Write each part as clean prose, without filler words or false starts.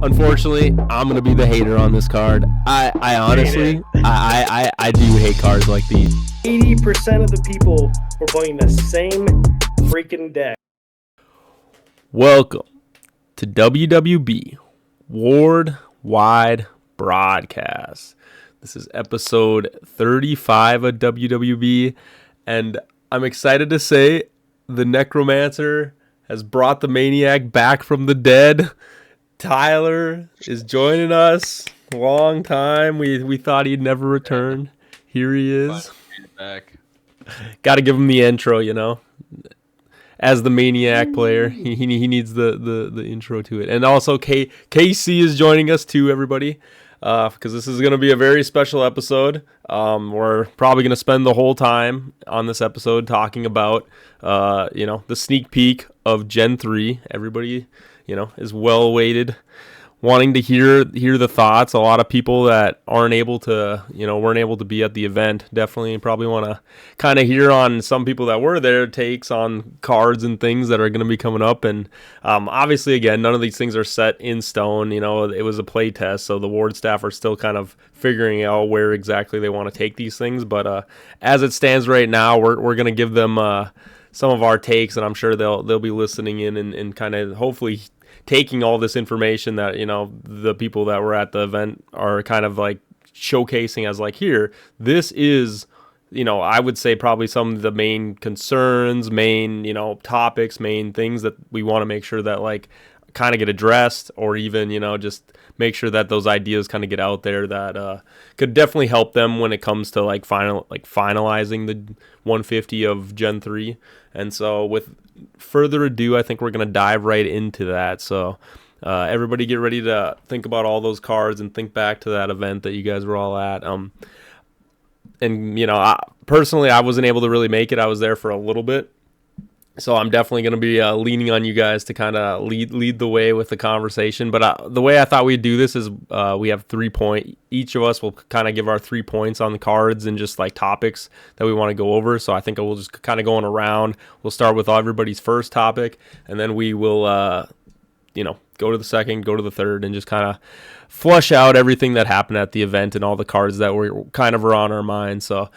Unfortunately, I'm gonna be the hater on this card. I honestly, I do hate cards like these. 80% of the people were playing the same freaking deck. Welcome to WWB Worldwide Broadcast. This is episode 35 of WWB, and I'm excited to say the Necromancer has brought the Maniac back from the dead. Tyler is joining us. Long time. We thought he'd never return. Here he is. Back. Got to give him the intro, you know. As the Maniac player, he needs the intro to it. And also, KC is joining us too, everybody, because this is going to be a very special episode. We're probably going to spend the whole time on this episode talking about, the sneak peek of Gen 3. Everybody, is well awaited, wanting to hear the thoughts. A lot of people that weren't able to be at the event definitely probably want to kind of hear on some people that were there takes on cards and things that are going to be coming up. And obviously, again, none of these things are set in stone. It was a play test, so the ward staff are still kind of figuring out where exactly they want to take these things. But as it stands right now, we're going to give them some of our takes, and I'm sure they'll be listening in and kind of hopefully taking all this information that the people that were at the event are kind of like showcasing as like, here, this is I would say probably some of the main concerns, main topics, main things that we want to make sure that like kind of get addressed, or even just make sure that those ideas kind of get out there that could definitely help them when it comes to finalizing the 150 of Gen 3. And so with further ado, I think we're going to dive right into that. So everybody get ready to think about all those cards and think back to that event that you guys were all at. Personally, I wasn't able to really make it. I was there for a little bit. So I'm definitely going to be leaning on you guys to kind of lead the way with the conversation. But the way I thought we'd do this is we have 3 points. Each of us will kind of give our 3 points on the cards and just like topics that we want to go over. So I think we'll just kind of going around. We'll start with everybody's first topic, and then we will, go to the second, go to the third, and just kind of flush out everything that happened at the event and all the cards that were on our mind. So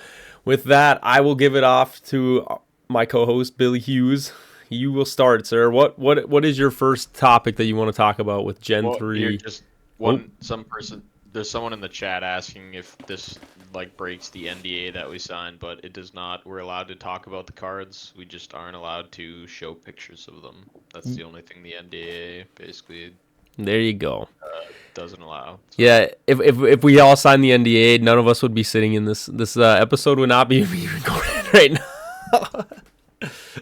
with that, I will give it off to my co-host Billy Hughes. You will start, sir. What is your first topic that you want to talk about with Gen 3? There's someone in the chat asking if this breaks the NDA that we signed, but it does not. We're allowed to talk about the cards. We just aren't allowed to show pictures of them. That's the only thing the NDA basically there you go doesn't allow. So. Yeah, if we all signed the NDA, none of us would be sitting in this episode would not be recorded right now.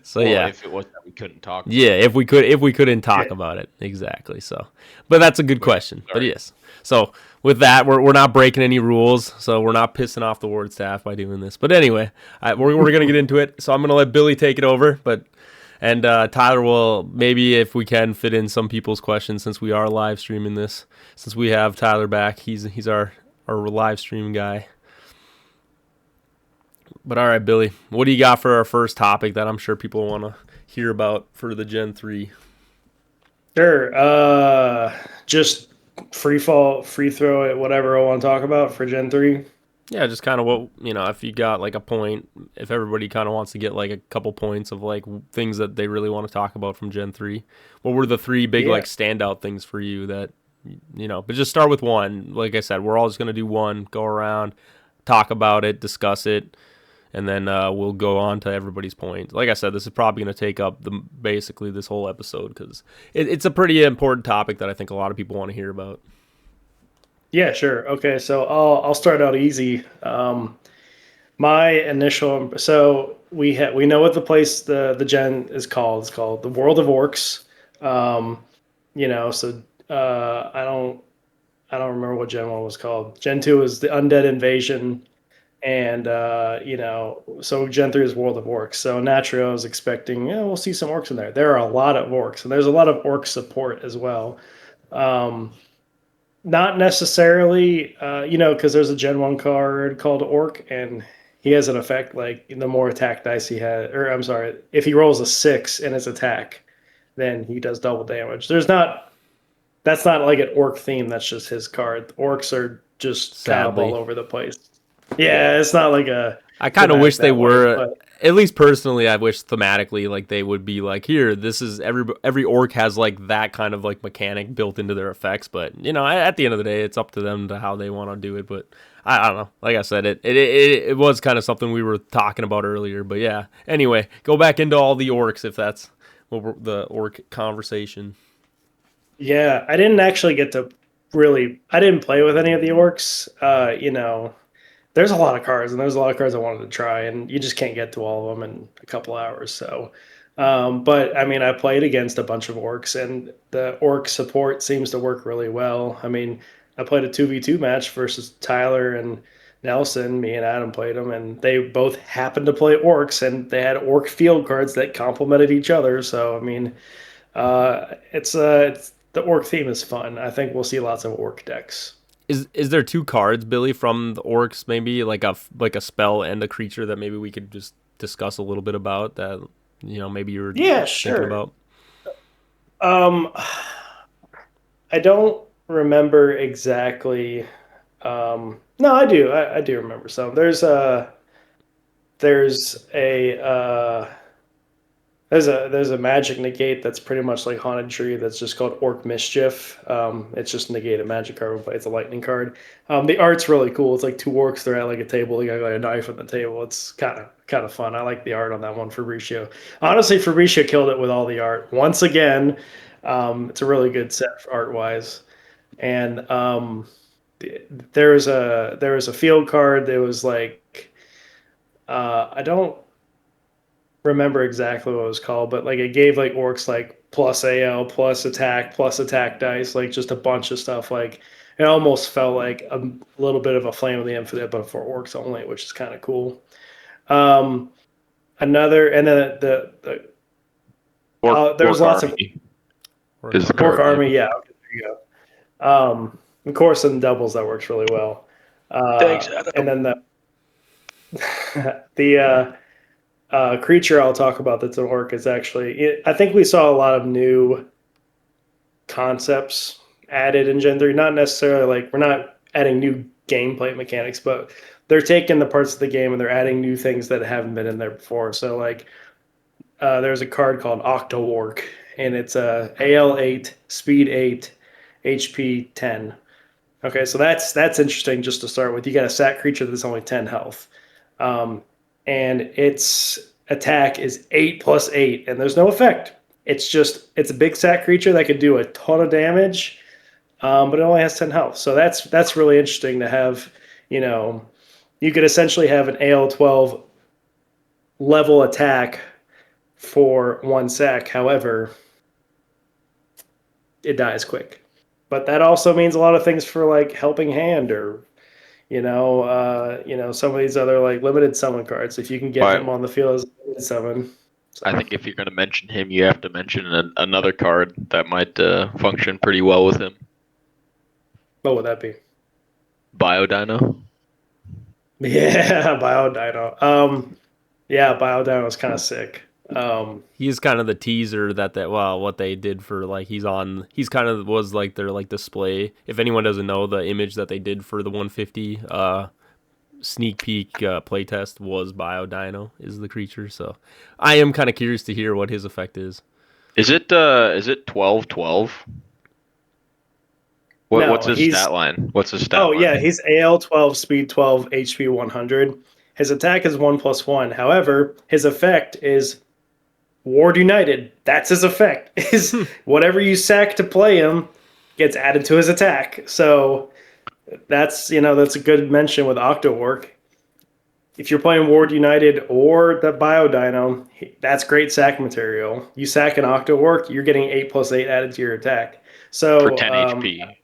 So yeah, if it was that we couldn't talk. Yeah, if we couldn't talk about it, exactly. So, but that's a good question. Sorry. But yes, so with that, we're not breaking any rules, so we're not pissing off the ward staff by doing this. But anyway, we're gonna get into it. So I'm gonna let Billy take it over, and Tyler will maybe, if we can, fit in some people's questions since we are live streaming this. Since we have Tyler back, he's our live stream guy. But all right, Billy, what do you got for our first topic that I'm sure people want to hear about for the Gen 3? Sure. Just free throw it, whatever I want to talk about for Gen 3. Yeah, just kind of what, if you got like a point, if everybody kind of wants to get like a couple points of like things that they really want to talk about from Gen 3. What were the 3 big standout things for you that, but just start with one. Like I said, we're all just going to do one, go around, talk about it, discuss it. And then we'll go on to everybody's point. Like I said, this is probably going to take up basically this whole episode because it's a pretty important topic that I think a lot of people want to hear about. Yeah, sure. Okay, so I'll start out easy. My initial, so we know what the gen is called. It's called the World of Orcs. So I don't remember what Gen 1 was called. Gen 2 is the Undead Invasion. And, so Gen 3 is World of Orcs. So naturally, I was expecting, we'll see some orcs in there. There are a lot of orcs, and there's a lot of orc support as well. Not necessarily, because there's a Gen 1 card called Orc, and he has an effect like the more attack dice he has, or I'm sorry, if he rolls a 6 in his attack, then he does double damage. There's not That's not like an orc theme. That's just his card. Orcs are just kind of all Sadly. over the place. Yeah, it's not like a I kind of thematic wish they that way, were. but At least personally, I wish thematically like they would be like here. This is every orc has like that kind of like mechanic built into their effects. But at the end of the day, it's up to them to how they want to do it. But I don't know. Like I said, it was kind of something we were talking about earlier. But yeah. Anyway, go back into all the orcs if that's the orc conversation. yeah, I didn't actually get to really. I didn't play with any of the orcs. There's a lot of cards, and there's a lot of cards I wanted to try, and you just can't get to all of them in a couple hours. So, but I mean, I played against a bunch of orcs, and the orc support seems to work really well. I mean, I played a 2v2 match versus Tyler and Nelson. Me and Adam played them, and they both happened to play orcs, and they had orc field cards that complemented each other. So, I mean, it's the orc theme is fun. I think we'll see lots of orc decks. Is there two cards, Billy, from the orcs? Maybe like a spell and a creature that maybe we could just discuss a little bit about that. Maybe you were Yeah, thinking sure. about. Um, I don't remember exactly. No, I do. I do remember some. There's a there's a magic negate that's pretty much like Haunted Tree that's just called Orc Mischief. It's just negate a magic card, but it's a lightning card. The art's really cool. It's like two orcs. They're at like a table. They got like a knife on the table. It's kind of fun. I like the art on that one. Fabricio. Honestly, Fabricio killed it with all the art. Once again, it's a really good set art wise. And there was a field card that was like I don't remember exactly what it was called, but like it gave like orcs like plus AL plus attack dice, like just a bunch of stuff. Like it almost felt like a little bit of a Flame of the Infinite, but for orcs only, which is kind of cool. Um, another and then Orc there's lots of Army Orc is the army. orc card name. army. Yeah, okay, there you go. Of course, in doubles that works really well. Thanks, And Adam. then the creature I'll talk about that's an orc is actually. I think we saw a lot of new concepts added in Gen 3. Not necessarily like we're not adding new gameplay mechanics, but they're taking the parts of the game and they're adding new things that haven't been in there before. So like there's a card called Octo Orc, and it's a AL8, Speed 8, HP 10. Okay, so that's interesting just to start with. You got a sat creature that's only 10 health. Um, and its attack is 8 plus 8, and there's no effect. It's a big sat creature that could do a ton of damage, but it only has 10 health. So that's really interesting to have. You know, you could essentially have an AL12 level attack for one sack. However, it dies quick. But that also means a lot of things for like Helping Hand or some of these other like limited summon cards. If you can get But him on the field as a limited summon. So, I think if you're going to mention him, you have to mention another card that might function pretty well with him. what would that be? Biodino. Yeah, Biodino. Yeah, Biodino is kind of sick. He's kind of the teaser what they did for like he's kind of was like their like display. If anyone doesn't know, the image that they did for the 150 sneak peek playtest was Biodino is the creature. So I am kind of curious to hear what his effect is. Is it 12-12? No, What's his he's stat line? What's his stat oh line? yeah, he's AL 12, speed 12, HP 100. His attack is 1+1. However, his effect is Ward United. That's his effect. Is whatever you sack to play him gets added to his attack. So that's a good mention with Octowork. If you're playing Ward United or the Biodino, that's great sack material. You sack an Octowork, you're getting 8+8 added to your attack. For So 10 HP.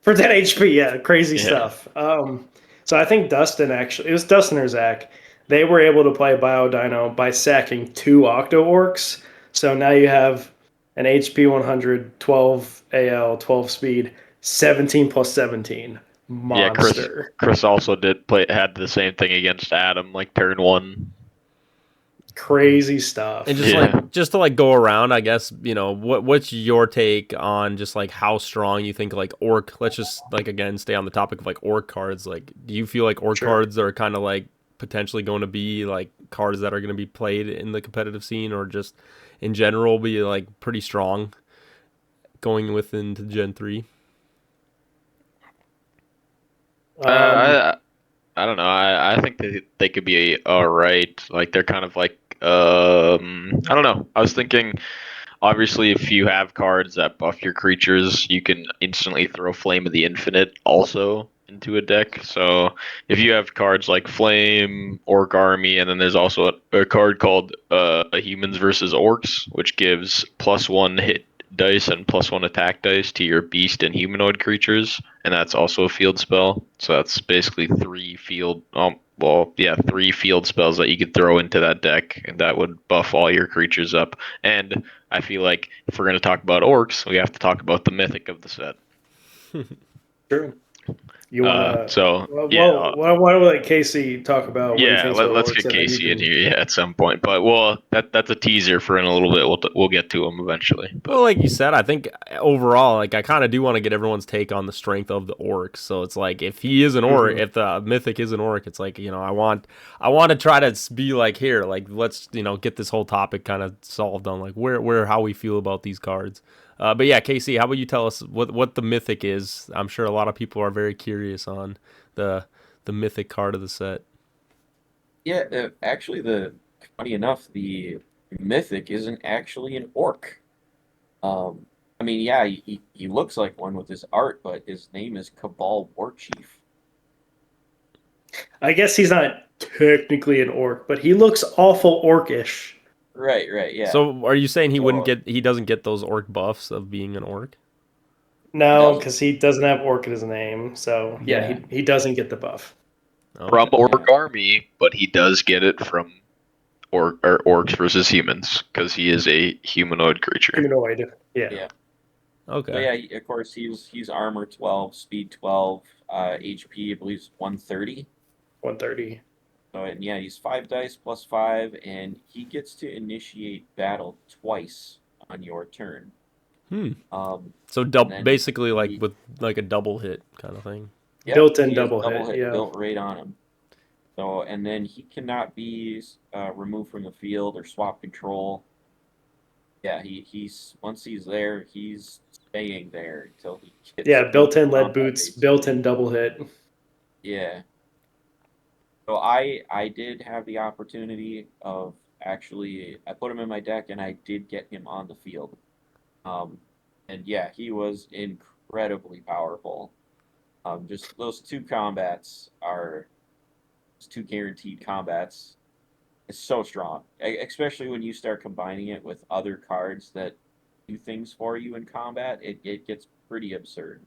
for 10 HP, yeah, crazy Yeah. stuff. So I think it was Dustin or Zach. They were able to play Biodino by sacking two Octo Orcs. So now you have an HP 100, 12 AL, 12 speed, 17 plus 17. Yeah, Monster. Chris also had the same thing against Adam, like turn one. crazy stuff. And just just to like go around, I guess, you know, what's your take on just like how strong you think like orc, let's just like again stay on the topic of like orc cards. Like do you feel like orc Sure. cards are kind of like potentially going to be like cards that are going to be played in the competitive scene, or just in general be like pretty strong going with into Gen 3? I don't know. I think they could be all right. Like they're kind of like I don't know. I was thinking obviously if you have cards that buff your creatures, you can instantly throw Flame of the Infinite also into a deck. So if you have cards like Flame, Orc Army, and then there's also a card called Humans versus Orcs, which gives +1 hit dice and +1 attack dice to your beast and humanoid creatures, and that's also a field spell. So that's basically 3 field spells that you could throw into that deck, and that would buff all your creatures up. And I feel like if we're going to talk about orcs, we have to talk about the mythic of the set. True. You want So, to? yeah. Why don't we let Casey talk about what he Yeah, thinks about let's orcs, get and then you Casey in can. here, at some point. But that's a teaser for in a little bit. We'll get to him eventually. But Well, like you said, I think overall, like I kind of do want to get everyone's take on the strength of the orcs. So it's like if he is an orc, if the mythic is an orc, it's like, you know, I want to try to be like, here, like let's, you know, get this whole topic kind of solved on like where how we feel about these cards. But yeah, Casey, how about you tell us what the mythic is? I'm sure a lot of people are very curious on the mythic card of the set. Yeah, actually, funny enough, the mythic isn't actually an orc. I mean, yeah, he looks like one with his art, but his name is Cabal Warchief. I guess he's not technically an orc, but he looks awful orcish. Right, yeah. So are you saying So he doesn't get those orc buffs of being an orc? No, doesn't. because he doesn't have orc in his name. So yeah, Yeah. he doesn't get the buff. from Okay. Orc Army, but he does get it from orcs versus humans because he is a humanoid creature. Humanoid. Yeah. Yeah. Okay. So yeah, of course he's armor 12, speed 12, HP I believe is 130. 130. So and yeah, he's 5 dice +5, and he gets to initiate battle twice on your turn. So then basically like he- with like a double hit kind of thing. Yep, Built-in he has double hit, yeah. built right on him. So and then he cannot be removed from the field or swap control. Yeah, he's once he's there, he's staying there until he gets Yeah, built-in lead combat, boots, basically. built-in double hit. Yeah. So I did have the opportunity of actually I put him in my deck and I did get him on the field. And yeah, he was incredibly powerful. Just those two combats are just two guaranteed combats. It's so strong, especially when you start combining it with other cards that do things for you in combat. It gets pretty absurd.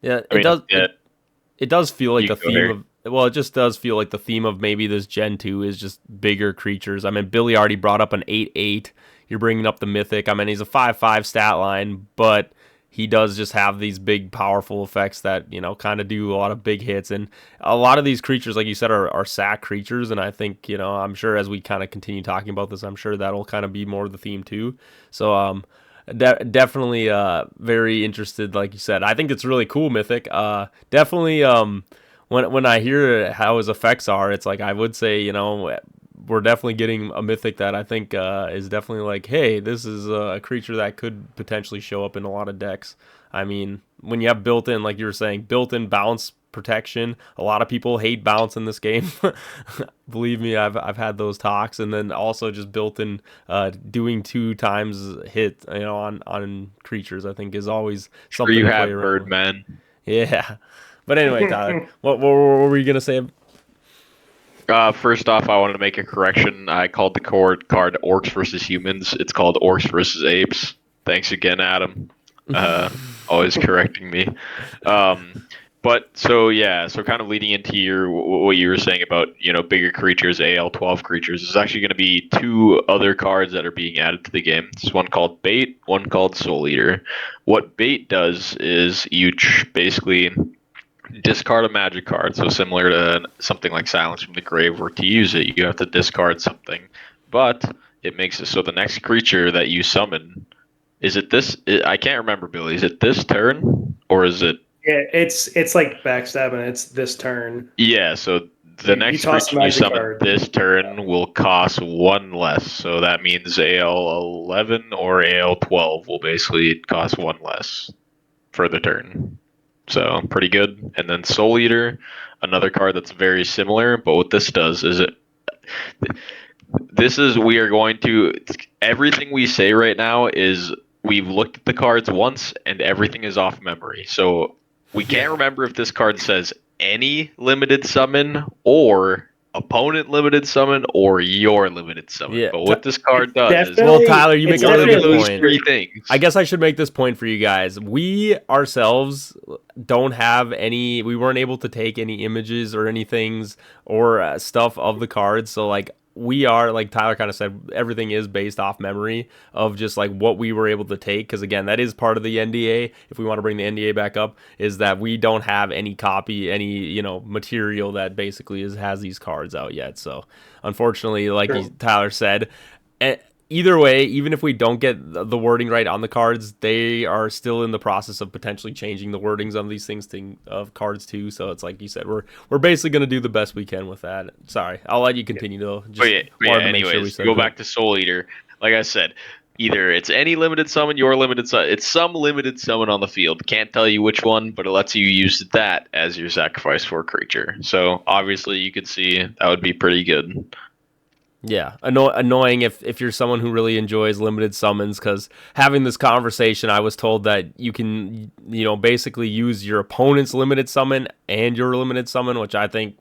Yeah, I mean, yeah. It does feel like You the go theme here. of it just does feel like the theme of maybe this Gen 2 is just bigger creatures. I mean, Billy already brought up an 8/8. You're bringing up the mythic. I mean, he's a 5/5 stat line, but he does just have these big, powerful effects that, you know, kind of do a lot of big hits. And a lot of these creatures, like you said, are sack creatures. And I think, you know, I'm sure as we kind of continue talking about this, I'm sure that'll kind of be more of the theme too. So, definitely very interested, like you said. I think it's really cool, mythic. Definitely when I hear how his effects are, it's like I would say, you know, we're definitely getting a mythic that I think is definitely like, hey, this is a creature that could potentially show up in a lot of decks. I mean, when you have built-in, like you were saying, built-in bounce protection, a lot of people hate bounce in this game. Believe me, I've had those talks. And then also just built-in doing 2 times hit, you know, on creatures, I think is always something you to play have around with. Birdman. Yeah. But anyway, Tyler, what were you gonna say? First off, I wanted to make a correction. I called the card Orcs versus Humans. It's called Orcs versus Apes. Thanks again, Adam. Always correcting me. But so kind of leading into what you were saying about, you know, bigger creatures, AL12 creatures. There's actually going to be 2 other cards that are being added to the game. There's one called Bait, one called Soul Eater. What Bait does is you basically discard a magic card. So similar to something like Silence from the Grave, where to use it, you have to discard something. But it makes it so the next creature that you summon, is it this? I can't remember, Billy. Is it this turn or is it? Yeah, it's like backstabbing. It's this turn. Yeah. So the You next toss a creature you magic summon card. this turn will cost one less. So that means AL 11 or AL 12 will basically cost one less for the turn. So pretty good. And then Soul Eater, another card that's very similar, but what this does is we are going to, everything we say right now is we've looked at the cards once and everything is off memory. So we can't remember if this card says any limited summon or opponent limited summon or your limited summon. Yeah. But what this card does is Well, Tyler, you make it's a really definitely good those point. three things. I guess I should make this point for you guys. We ourselves don't have any. We weren't able to take any images or any things or stuff of the cards. So like we are, like Tyler kind of said, everything is based off memory of just like what we were able to take. Because again, that is part of the NDA. If we want to bring the NDA back up, is that we don't have any copy, any material that basically has these cards out yet. So unfortunately, like Tyler said. Either way, even if we don't get the wording right on the cards, they are still in the process of potentially changing the wordings on these things of cards too. So it's like you said, we're basically going to do the best we can with that. Sorry, I'll let you continue though. But anyways, go back to Soul Eater. Like I said, either it's any limited summon, your limited summon. It's some limited summon on the field. Can't tell you which one, but it lets you use that as your sacrifice for a creature. So obviously, you could see that would be pretty good. Yeah, annoying if you're someone who really enjoys limited summons, because having this conversation, I was told that you can, basically use your opponent's limited summon and your limited summon, which I think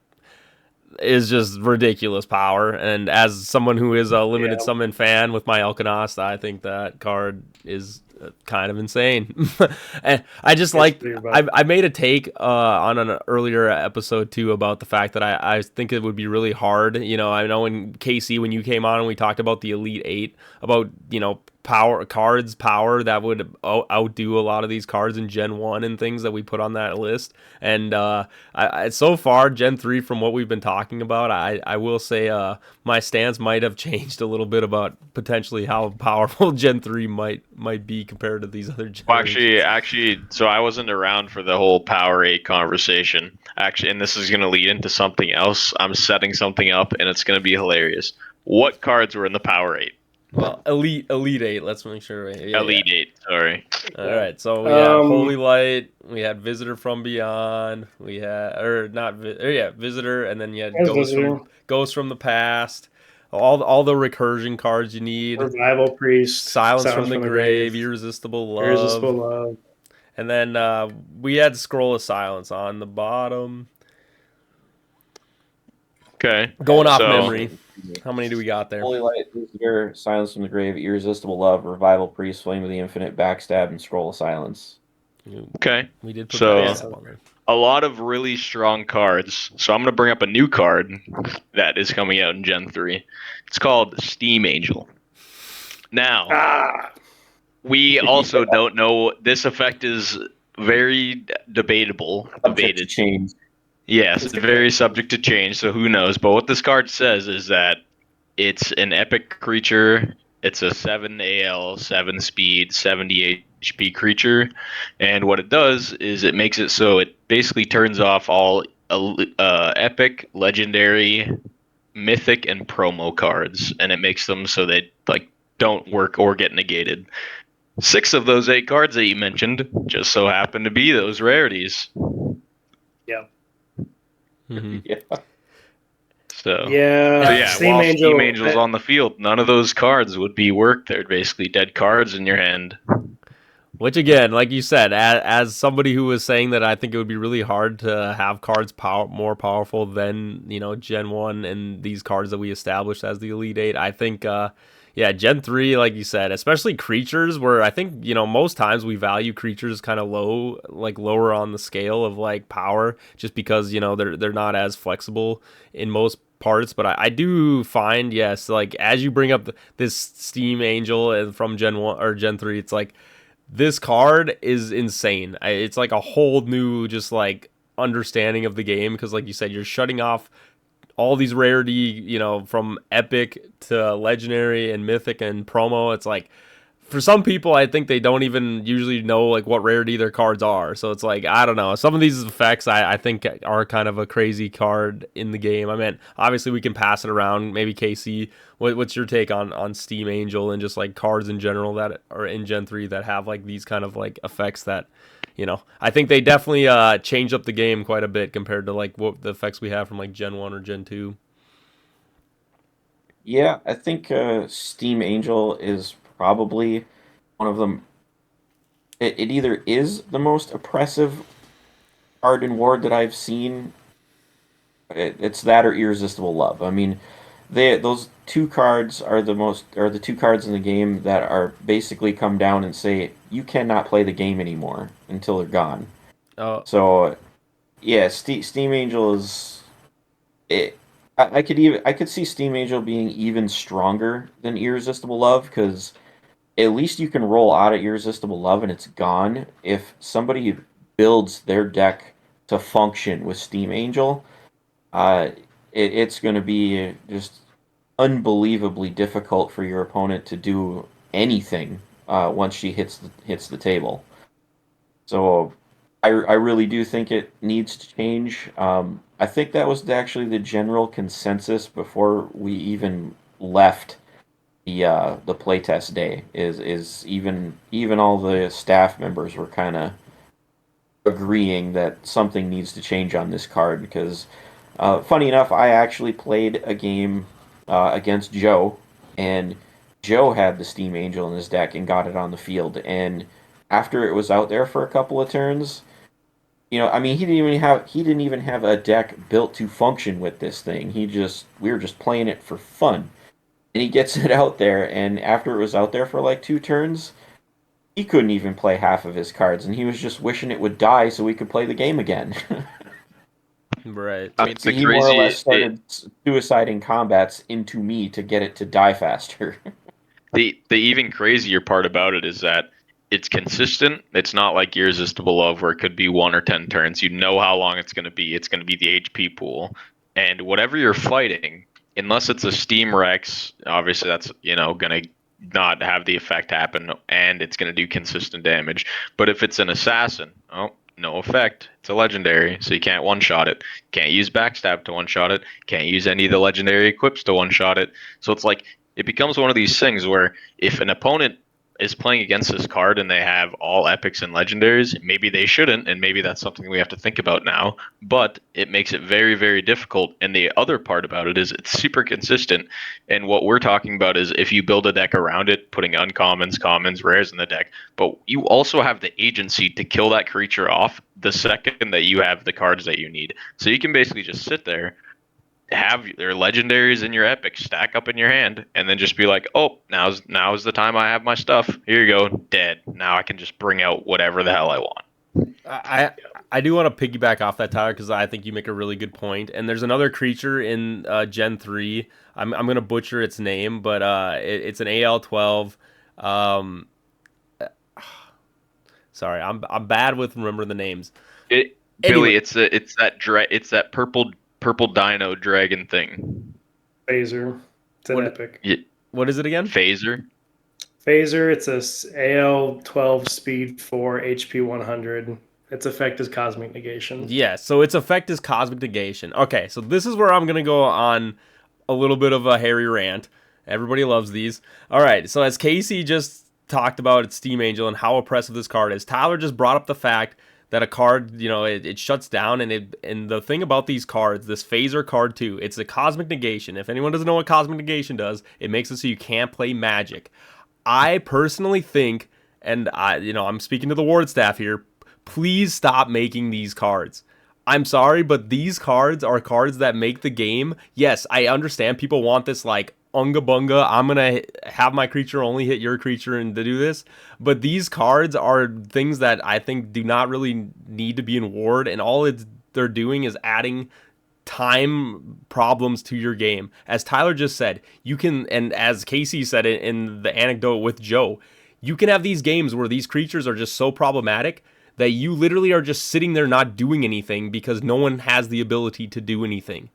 is just ridiculous power. And as someone who is a limited summon fan with my Alkanost, I think that card is kind of insane. And I just I made a take on an earlier episode too about the fact that I think it would be really hard. I know in KC when you came on and we talked about the Elite 8, about power that would outdo a lot of these cards in Gen 1 and things that we put on that list. And I so far Gen 3, from what we've been talking about, I will say my stance might have changed a little bit about potentially how powerful Gen 3 might be compared to these other generations. Well, actually, so I wasn't around for the whole Power 8 conversation. Actually, and this is going to lead into something else. I'm setting something up, and it's going to be hilarious. What cards were in the Power 8? Well, Elite 8. Let's make sure. Elite 8. Sorry. All right. So we had Holy Light. We had Visitor from Beyond. We had, Visitor, and then you had Ghost from the Past. All the recursion cards you need. Revival Priest. Silence from the Grave. Irresistible Love. And then we had Scroll of Silence on the bottom. Okay. Going off memory. How many do we got there? Holy Light, Visitor, Silence from the Grave, Irresistible Love, Revival Priest, Flame of the Infinite, Backstab, and Scroll of Silence. Okay. We did put that on there. A lot of really strong cards. So I'm going to bring up a new card that is coming out in Gen 3. It's called Steam Angel. Now, we also don't know. This effect is very debatable. Subject to change. Yes, it's very subject to change, so who knows. But what this card says is that it's an epic creature. It's a 7 AL, 7 speed, 70 HP creature. And what it does is it makes it so it basically turns off all epic, legendary, mythic, and promo cards. And it makes them so they don't work or get negated. 6 of those 8 cards that you mentioned just so happen to be those rarities. Yeah. Mm-hmm. Yeah. So Steam while Angel, Steam Angel's on the field, none of those cards would be worked. They're basically dead cards in your hand. Which again, like you said, as somebody who was saying that I think it would be really hard to have cards more powerful than Gen 1 and these cards that we established as the Elite 8. I think Gen 3, like you said, especially creatures, where I think, most times we value creatures kind of lower on the scale of like power, just because, they're not as flexible in most parts. But I do find, yes, like as you bring up this Steam Angel and from Gen 1 or Gen 3, it's like this card is insane. It's like a whole new, just like understanding of the game, because like you said, you're shutting off all these rarity, from epic to legendary and mythic and promo. It's like, for some people, I think they don't even usually know like what rarity their cards are. So it's like, I don't know. Some of these effects I think are kind of a crazy card in the game. I mean, obviously we can pass it around. Maybe KC, what's your take on Steam Angel and just like cards in general that are in Gen 3 that have like these kind of like effects that, I think they definitely changed up the game quite a bit compared to like what the effects we have from like Gen 1 or Gen 2. Yeah, I think Steam Angel is probably one of them. It either is the most oppressive card in Ward that I've seen. It's that or Irresistible Love. I mean, those two cards are the two cards in the game that are basically come down and say you cannot play the game anymore until they're gone. Oh, So yeah, Steam Angel is it. I could see Steam Angel being even stronger than Irresistible Love because at least you can roll out of Irresistible Love and it's gone. If somebody builds their deck to function with Steam Angel, uh, it's going to be just unbelievably difficult for your opponent to do anything once she hits the table. So I really do think it needs to change. I think that was actually the general consensus before we even left the playtest day. Is even all the staff members were kind of agreeing that something needs to change on this card because, funny enough, I actually played a game against Joe, and Joe had the Steam Angel in his deck and got it on the field. And after it was out there for a couple of turns, I mean, he didn't even have a deck built to function with this thing. We were just playing it for fun, and he gets it out there, and after it was out there for like 2 turns, he couldn't even play half of his cards, and he was just wishing it would die so we could play the game again. right. I mean, So he more or less started suiciding combats into me to get it to die faster. The even crazier part about it is that it's consistent. It's not like Irresistible Love where it could be 1 or 10 turns. You know how long it's going to be. It's going to be the HP pool, and whatever you're fighting, unless it's a Steam Rex, obviously that's going to not have the effect happen, and it's going to do consistent damage. But if it's an assassin, oh, no effect. It's a legendary, so you can't one-shot it. Can't use backstab to one-shot it. Can't use any of the legendary equips to one-shot it. So it's like it becomes one of these things where if an opponent is playing against this card and they have all epics and legendaries, maybe they shouldn't, and maybe that's something we have to think about now. But it makes it very, very difficult. And the other part about it is it's super consistent. And what we're talking about is if you build a deck around it, putting uncommons, commons, rares in the deck, but you also have the agency to kill that creature off the second that you have the cards that you need. So you can basically just sit there, have their legendaries in your epic stack up in your hand, and then just be like, oh, now's the time I have my stuff. Here you go, dead. Now I can just bring out whatever the hell I want. I do want to piggyback off that, Tyler, because I think you make a really good point. And there's another creature in Gen 3. I'm going to butcher its name, but it's an AL12. Sorry, I'm bad with remembering the names. Billy, it's that purple dino dragon thing. Phaser. It's an epic. Yeah. What is it again? Phaser. Phaser, it's a AL 12 speed 4 HP 100. Its effect is Cosmic Negation. Yeah, so its effect is Cosmic Negation. Okay, so this is where I'm going to go on a little bit of a hairy rant. Everybody loves these. All right, so as Casey just talked about its Steam Angel and how oppressive this card is, Tyler just brought up the fact that a card, it shuts down, and the thing about these cards, this Phaser card too, it's a Cosmic Negation. If anyone doesn't know what Cosmic Negation does, it makes it so you can't play Magic. I personally think, and I'm speaking to the Ward staff here, please stop making these cards. I'm sorry, but these cards are cards that make the game. Yes, I understand people want this like unga bunga, I'm gonna have my creature only hit your creature and to do this, but these cards are things that I think do not really need to be in Ward, and all they're doing is adding time problems to your game. As Tyler just said, you can, and as Casey said in the anecdote with Joe, you can have these games where these creatures are just so problematic that you literally are just sitting there not doing anything because no one has the ability to do anything.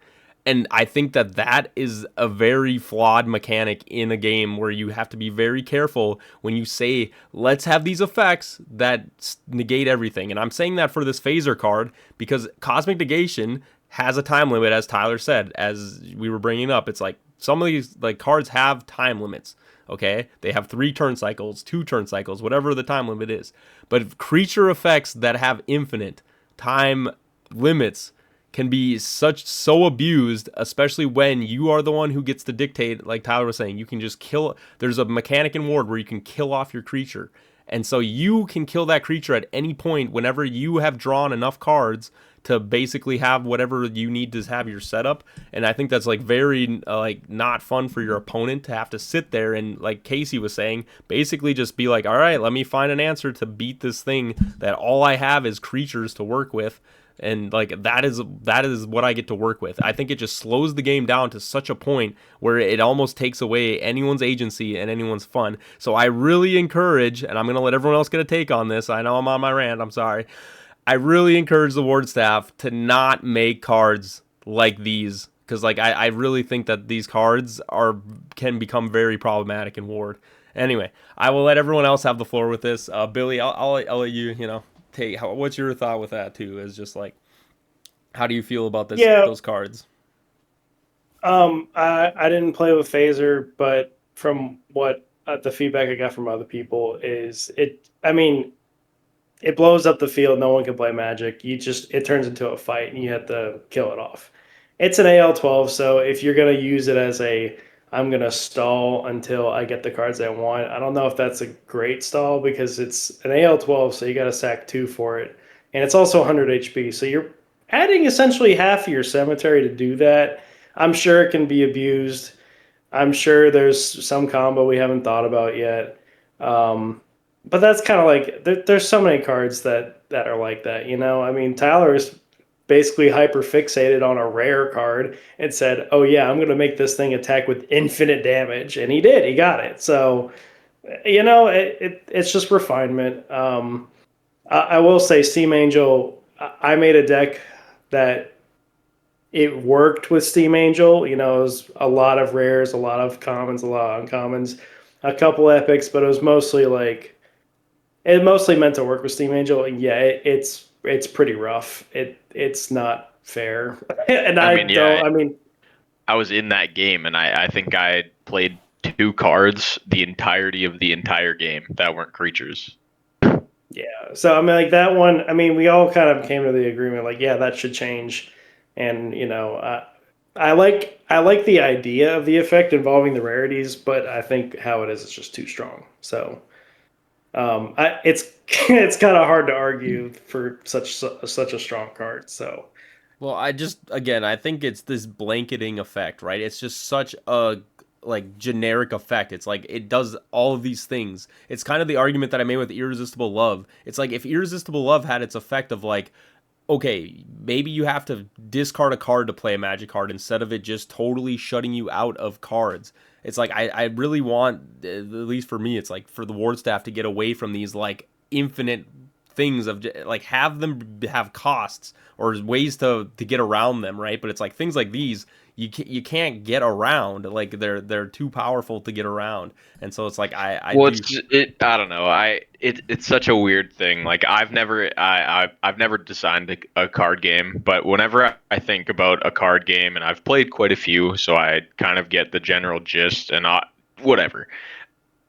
And I think that that is a very flawed mechanic in a game where you have to be very careful when you say, let's have these effects that negate everything. And I'm saying that for this phaser card because Cosmic Negation has a time limit, as Tyler said, as we were bringing up. It's like some of these like cards have time limits. Okay, they have 3 turn cycles, 2 turn cycles, whatever the time limit is. But creature effects that have infinite time limits can be so abused, especially when you are the one who gets to dictate. Like Tyler was saying, you can just kill. There's a mechanic in Ward where you can kill off your creature, and so you can kill that creature at any point whenever you have drawn enough cards to basically have whatever you need to have your setup. And I think that's like very like not fun for your opponent to have to sit there and, like Casey was saying, basically just be like, all right, let me find an answer to beat this thing that all I have is creatures to work with. And like that is what I get to work with. I think it just slows the game down to such a point where it almost takes away anyone's agency and anyone's fun. So I really encourage, and I'm going to let everyone else get a take on this. I know I'm on my rant, I'm sorry. I really encourage the Ward staff to not make cards like these, because like I really think that these cards can become very problematic in Ward. Anyway, I will let everyone else have the floor with this. Billy, I'll let you take. What's your thought with that too? Is just like, how do you feel about this? Yeah. Those cards. I didn't play with phaser, but from what the feedback I got from other people is it. I mean, it blows up the field. No one can play Magic. It turns into a fight, and you have to kill it off. It's an AL12, so if you're gonna use it as I'm gonna stall until I get the cards I want. I don't know if that's a great stall because it's an AL12, so you got to sack 2 for it, and it's also 100 HP. So you're adding essentially half of your cemetery to do that. I'm sure it can be abused. I'm sure there's some combo we haven't thought about yet. But that's kind of like there's so many cards that are like that, I mean, Tyler is basically hyper fixated on a rare card and said, "Oh yeah, I'm going to make this thing attack with infinite damage," and he did. He got it. So, it's just refinement. I will say, Steam Angel. I made a deck that it worked with Steam Angel. It was a lot of rares, a lot of commons, a lot of uncommons, a couple epics, but it was mostly like it mostly meant to work with Steam Angel. And yeah, it's pretty rough. It's not fair. And I mean, I was in that game, and I think I played 2 cards the entirety of the entire game that weren't creatures. Yeah. So I mean, like that one. I mean, we all kind of came to the agreement, like, yeah, that should change. And I like the idea of the effect involving the rarities, but I think how it is just too strong. So it's it's kind of hard to argue for such a strong card. So Well, I think it's this blanketing effect, right? It's just such a like generic effect. It's like it does all of these things. It's kind of the argument that I made with Irresistible Love. It's like if Irresistible Love had its effect of like, okay, maybe you have to discard a card to play a Magic card instead of it just totally shutting you out of cards. It's like I really want, at least for me, it's like for the Ward staff to get away from these like infinite things of like have them have costs or ways to get around them, right? But it's like things like these you can't get around, like they're too powerful to get around. And so it's like I don't know, it's such a weird thing. Like I've never designed a card game, but whenever I think about a card game, and I've played quite a few, so I kind of get the general gist and whatever.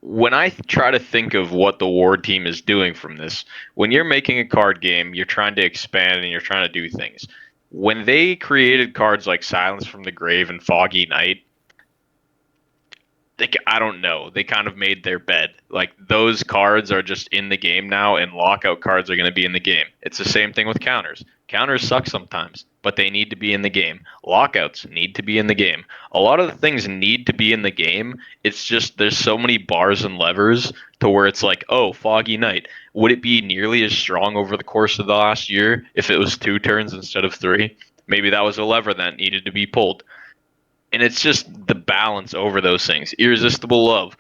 When I try to think of what the Ward team is doing from this, when you're making a card game, you're trying to expand and you're trying to do things. When they created cards like Silence from the Grave and Foggy Night, I don't know. They kind of made their bed. Like those cards are just in the game now, and lockout cards are going to be in the game. It's the same thing with counters. Counters suck sometimes, but they need to be in the game. Lockouts need to be in the game. A lot of the things need to be in the game. It's just there's so many bars and levers to where it's like, oh, Foggy Night. Would it be nearly as strong over the course of the last year if it was 2 turns instead of 3? Maybe that was a lever that needed to be pulled. And it's just the balance over those things. Irresistible Love.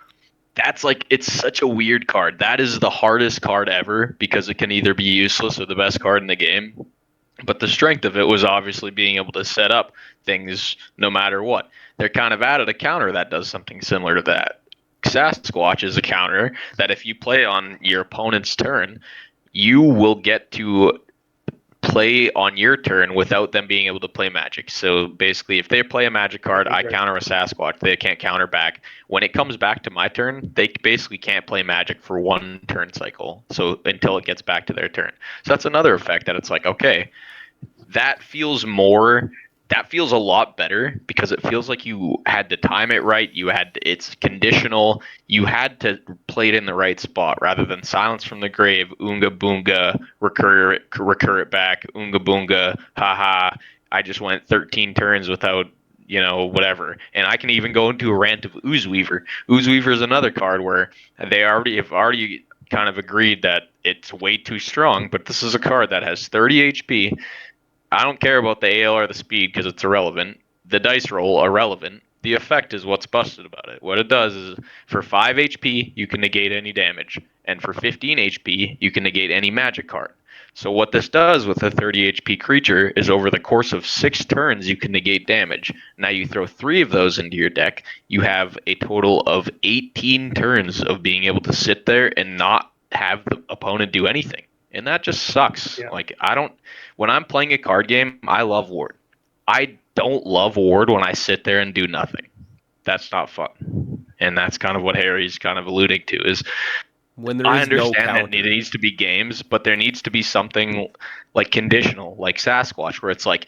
that's like, it's such a weird card. That is the hardest card ever because it can either be useless or the best card in the game. But the strength of it was obviously being able to set up things no matter what. They're kind of added a counter that does something similar to that. Sasquatch is a counter that if you play on your opponent's turn, you will get to play on your turn without them being able to play magic. So basically, if they play a magic card, I counter a Sasquatch. They can't counter back. When it comes back to my turn, they basically can't play magic for one turn cycle. So until it gets back to their turn. So that's another effect that it's like, okay, that feels more, that feels a lot better because it feels like you had to time it right. You had, it's conditional. You had to play it in the right spot rather than Silence from the Grave, Oonga Boonga, recur it back, Oonga Boonga, haha. I just went 13 turns without, whatever. And I can even go into a rant of Oozeweaver. Oozeweaver is another card where they already kind of agreed that it's way too strong, but this is a card that has 30 HP. I don't care about the AL or the speed because it's irrelevant. The dice roll, irrelevant. The effect is what's busted about it. What it does is for 5 HP, you can negate any damage. And for 15 HP, you can negate any magic card. So what this does with a 30 HP creature is over the course of 6 turns, you can negate damage. Now you throw 3 of those into your deck, you have a total of 18 turns of being able to sit there and not have the opponent do anything. And that just sucks. Yeah. Like, when I'm playing a card game, I love Ward. I don't love Ward when I sit there and do nothing. That's not fun. And that's kind of what Harry's kind of alluding to is When there I is no understand that counter. it needs to be games, but there needs to be something like conditional, like Sasquatch, where it's like,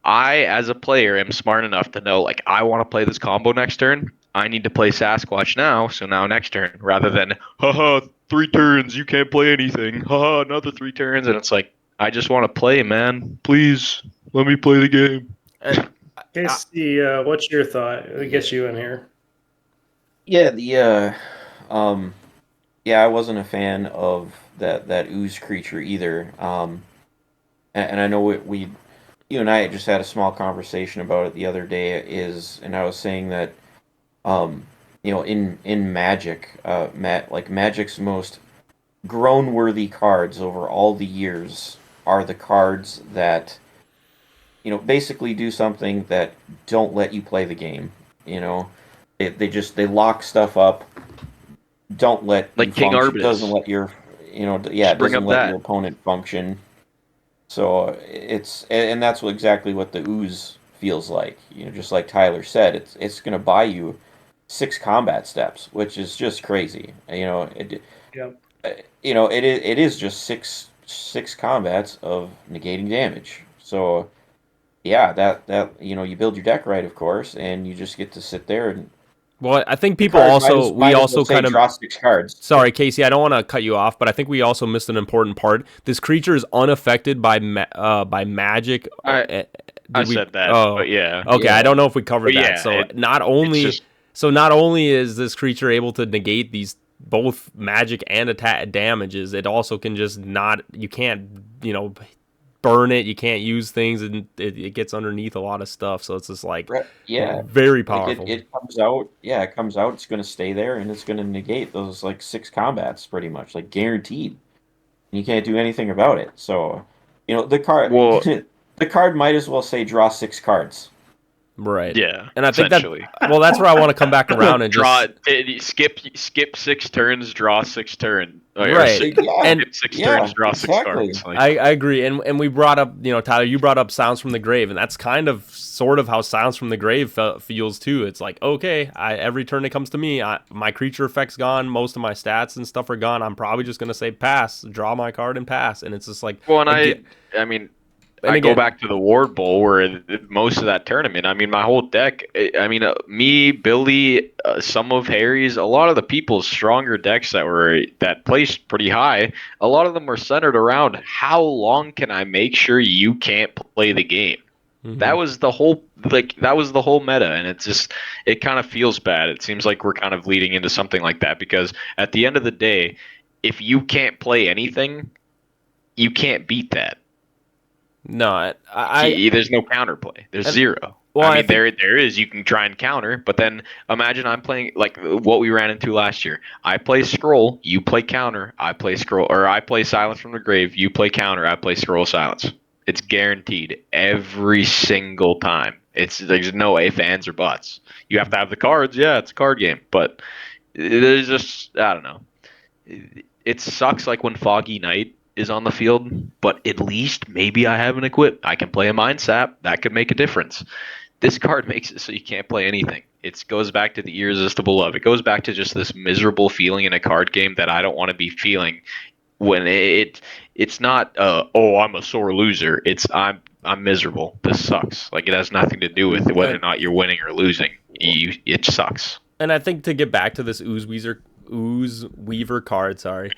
I, as a player, am smart enough to know, like, I want to play this combo next turn. I need to play Sasquatch now, so now next turn, rather than, haha, 3 turns, you can't play anything. Haha, another 3 turns. And it's like, I just want to play, man. Please, let me play the game. And Casey, what's your thought? It gets you in here. Yeah, yeah, I wasn't a fan of that ooze creature either. And I know you and I just had a small conversation about it the other day. And I was saying that, in Magic, like Magic's most grown-worthy cards over all the years are the cards that, basically do something that don't let you play the game. They lock stuff up, don't let you Like King function, doesn't Arbitus. let your, Just bring doesn't up let that. your opponent function. So and that's exactly what the ooze feels like. Just like Tyler said, it's going to buy you 6 combat steps, which is just crazy. Yeah. It is just six combats of negating damage. So yeah, that you build your deck right, of course, and you just get to sit there and well, I think the people card also we might as also well say kind of draw 6 cards. sorry, Casey, I don't want to cut you off, but I think we also missed an important part. This creature is unaffected by magic. I said that, Oh, but yeah. okay. I Yeah. don't know if we covered But that. yeah, So just not only is this creature able to negate these both magic and attack damages, it also can just not. You can't burn it. You can't use things, and it gets underneath a lot of stuff. So it's just like Yeah. very Like powerful. it comes out, yeah, it comes out, it's going to stay there and it's going to negate those like 6 combats pretty much, like guaranteed. You can't do anything about it. So, the card well, the card might as well say draw 6 cards. Right. yeah, And I think that essentially. well, that's where I want to come back around and Draw just skip 6 turns, draw 6 turns. right. And Skip 6 Yeah, turns, draw 6 exactly. cards. Like, I agree, and we brought up, Tyler, you brought up Sounds from the Grave, and that's kind of sort of how Sounds from the Grave feels too. It's like, okay, every turn it comes to me, my creature effect's gone, most of my stats and stuff are gone. I'm probably just gonna say pass, draw my card and pass, and it's just like, well, and again, I mean, and I go again, back to the Ward Bowl where most of that tournament, I mean, my whole deck, me, Billy, some of Harry's, a lot of the people's stronger decks that placed pretty high, a lot of them were centered around how long can I make sure you can't play the game. That was the whole meta, and it kind of feels bad. It seems like we're kind of leading into something like that because at the end of the day, if you can't play anything, you can't beat that. no, There's no counterplay. There's and- zero. Well, I I mean, think there is, you can try and counter, but then imagine I'm playing like what we ran into last year. I play scroll, you play counter, I play scroll, or I play silence from the grave, you play counter, I play scroll silence. It's guaranteed every single time. There's no ifs, ands, or buts. You have to have the cards, yeah, it's a card game, but there's just I don't know. It sucks like when Foggy Knight is on the field, but at least maybe I have an equip. I can play a Mind Sap. That could make a difference. This card makes it so you can't play anything. It goes back to the irresistible love. It goes back to just this miserable feeling in a card game that I don't want to be feeling when it's not oh, I'm a sore loser. It's I'm miserable. This sucks. Like it has nothing to do with whether or not you're winning or losing. It sucks. and I think to get back to this Ooze Weaver card, sorry.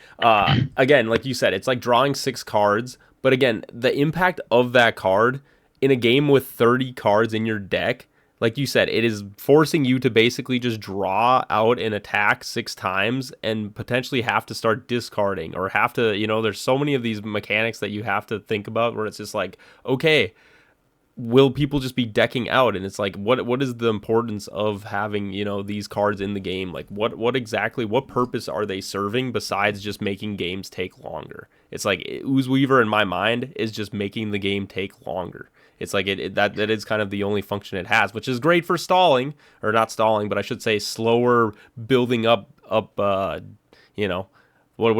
Again, like you said, it's like drawing 6 cards, but again, the impact of that card in a game with 30 cards in your deck, like you said, it is forcing you to basically just draw out an attack 6 times and potentially have to start discarding or have to, there's so many of these mechanics that you have to think about where it's just like, okay, will people just be decking out? And it's like, what is the importance of having these cards in the game? Like what exactly, what purpose are they serving besides just making games take longer? It's like Ooze Weaver in my mind is just making the game take longer. It's like that is kind of the only function it has, which is great for stalling, or not stalling, but I should say slower building up what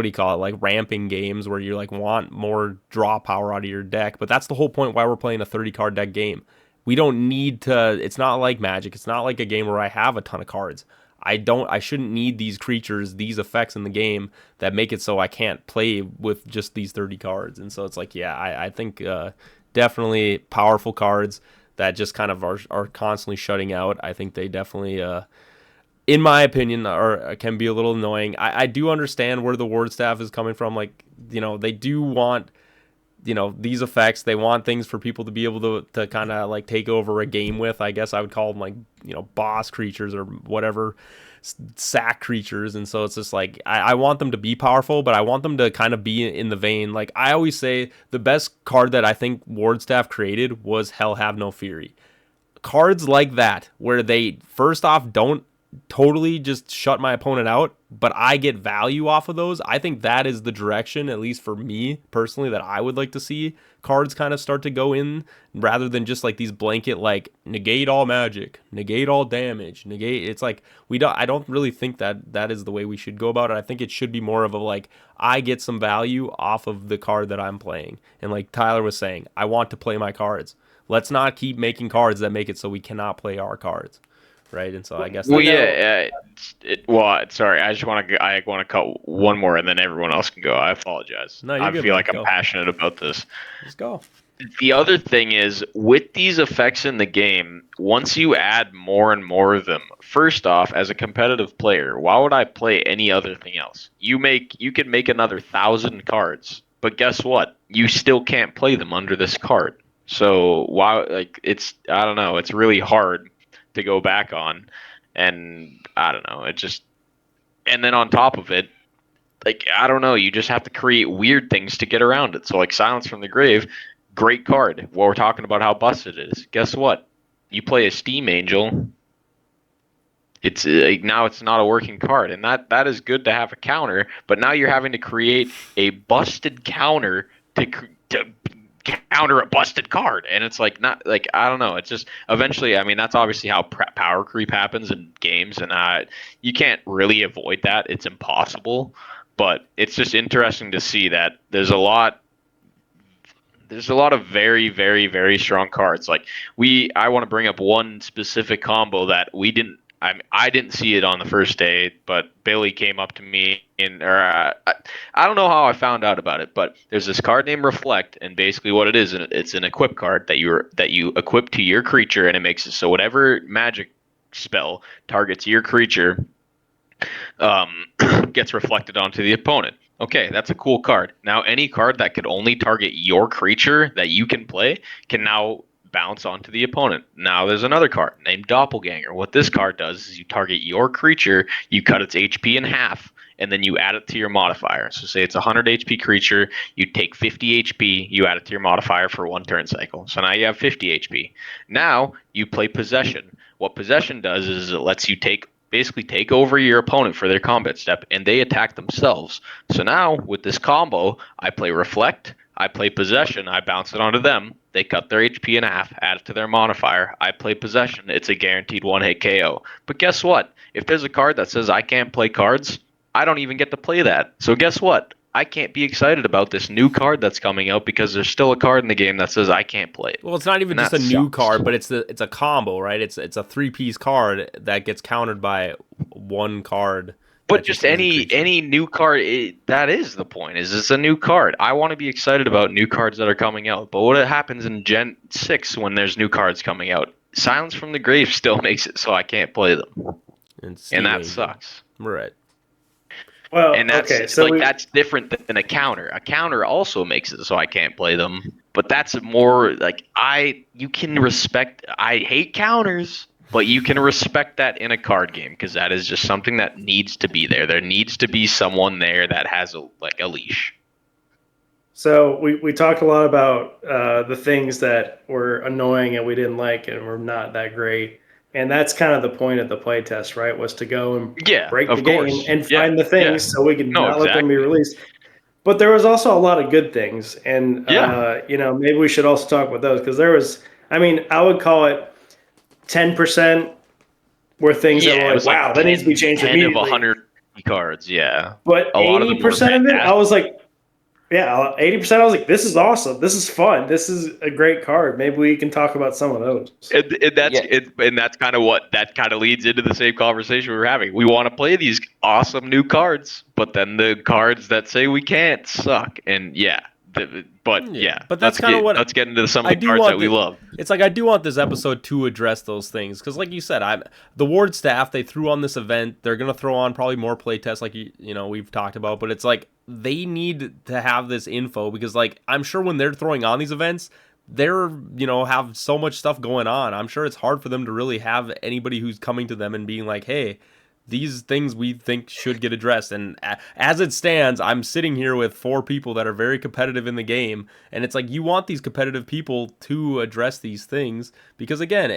do you call it, like ramping games where you like want more draw power out of your deck. But that's the whole point why we're playing a 30 card deck game. We don't need to, it's not like Magic. It's not like a game where I have a ton of cards. I shouldn't need these creatures, these effects in the game that make it so I can't play with just these 30 cards. And so it's like, yeah, I think definitely powerful cards that just kind of are constantly shutting out. I think they definitely in my opinion, can be a little annoying. I do understand where the ward staff is coming from. Like, they do want, these effects. They want things for people to be able to kind of like take over a game with. I guess I would call them like, boss creatures or whatever, sack creatures. And so it's just like, I want them to be powerful, but I want them to kind of be in the vein. Like I always say, the best card that I think ward staff created was Hell Have No Fury. Cards like that, where they first off don't totally just shut my opponent out, but I get value off of those. I think that is the direction, at least for me personally, that I would like to see cards kind of start to go in, rather than just like these blanket like negate all magic, negate all damage, negate. It's like I don't really think that is the way we should go about it. I think it should be more of a like, I get some value off of the card that I'm playing. And like Tyler was saying, I want to play my cards. Let's not keep making cards that make it so we cannot play our cards. Right, and so I guess. Well, yeah. Sorry. I want to cut one more, and then everyone else can go. I apologize. No, you're I good, feel man. like I'm Go. passionate about this. Just go. The other thing is, with these effects in the game, once you add more and more of them, first off, as a competitive player, why would I play any other thing else? You can make another 1,000 cards, but guess what? You still can't play them under this card. So why? Like I don't know. It's really hard to go back on, and I don't know. And then on top of it, like I don't know. You just have to create weird things to get around it. So like Silence from the Grave. Great card. Well, we're talking about how busted it is. Guess what? You play a Steam Angel. It's now it's not a working card, and that is good to have a counter. But now you're having to create a busted counter to counter a busted card, and it's like not like I don't know. It's just eventually. I mean, that's obviously how power creep happens in games, and you can't really avoid that. It's impossible. But it's just interesting to see that there's a lot of very, very, very strong cards. Like I want to bring up one specific combo that I didn't see it on the first day, but Billy came up to me I don't know how I found out about it, but there's this card named Reflect, and basically what it is, it's an equip card that you equip to your creature, and it makes it so whatever magic spell targets your creature gets reflected onto the opponent. Okay, that's a cool card. Now, any card that could only target your creature that you can play can now bounce onto the opponent. Now, there's another card named Doppelganger. What this card does is you target your creature, you cut its HP in half, and then you add it to your modifier. So say it's a 100 HP creature, you take 50 HP, you add it to your modifier for 1 turn cycle. So now you have 50 HP. Now you play Possession. What Possession does is it lets you basically take over your opponent for their combat step, and they attack themselves. So now with this combo, I play Reflect, I play Possession, I bounce it onto them, they cut their HP in half, add it to their modifier, I play Possession, it's a guaranteed 1-hit KO. But guess what? If there's a card that says I can't play cards, I don't even get to play that. So guess what? I can't be excited about this new card that's coming out because there's still a card in the game that says I can't play it. Well, it's not even just a new card, but it's a combo, right? It's a 3-piece card that gets countered by one card. But just any new card, that is the point. Is it's a new card. I want to be excited about new cards that are coming out. But what happens in Gen 6 when there's new cards coming out? Silence from the Grave still makes it so I can't play them. And that sucks. Right. Well, and that's okay, so that's different than a counter. A counter also makes it so I can't play them. But that's more like you can respect. I hate counters, but you can respect that in a card game because that is just something that needs to be there. There needs to be someone there that has a leash. So we talked a lot about the things that were annoying and we didn't like and were not that great. And that's kind of the point of the playtest, right? Was to go and break the game and find the things so we can not let them be released. But there was also a lot of good things. And, maybe we should also talk about those because there was, I would call it 10% were things that were like, wow, that needs to be changed immediately. 10 of 100 cards, yeah. But 80% of it, I was like, 80%. I was like, this is awesome. This is fun. This is a great card. Maybe we can talk about some of those. And that's kind of what that kind of leads into the same conversation we were having. We want to play these awesome new cards, but then the cards that say we can't suck. And but that's kind of what. Let's get into some of the cards that we love. It's like I do want this episode to address those things because, like you said, the Ward staff they threw on this event. They're gonna throw on probably more playtests, like we've talked about. But it's like they need to have this info because, like, I'm sure when they're throwing on these events, they're have so much stuff going on. I'm sure it's hard for them to really have anybody who's coming to them and being like, hey, these things we think should get addressed. And as it stands, I'm sitting here with 4 people that are very competitive in the game. And it's like, you want these competitive people to address these things. Because again,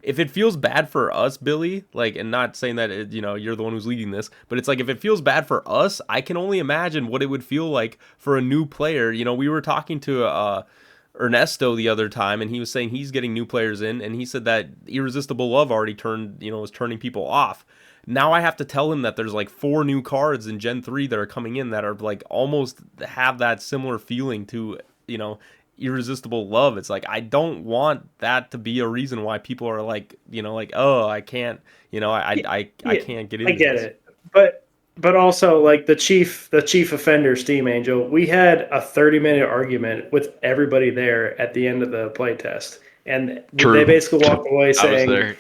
if it feels bad for us, Billy, like, and not saying that, you're the one who's leading this, but it's like, if it feels bad for us, I can only imagine what it would feel like for a new player. We were talking to, Ernesto the other time, and he was saying he's getting new players in, and he said that Irresistible Love already was turning people off. Now I have to tell him that there's like 4 new cards in Gen 3 that are coming in that are like almost have that similar feeling to, Irresistible Love. It's like, I don't want that to be a reason why people are like, oh, I can't, I can't get into I get it. But also, like, the chief offender, Steam Angel, we had a 30-minute argument with everybody there at the end of the playtest. And they basically walked away saying,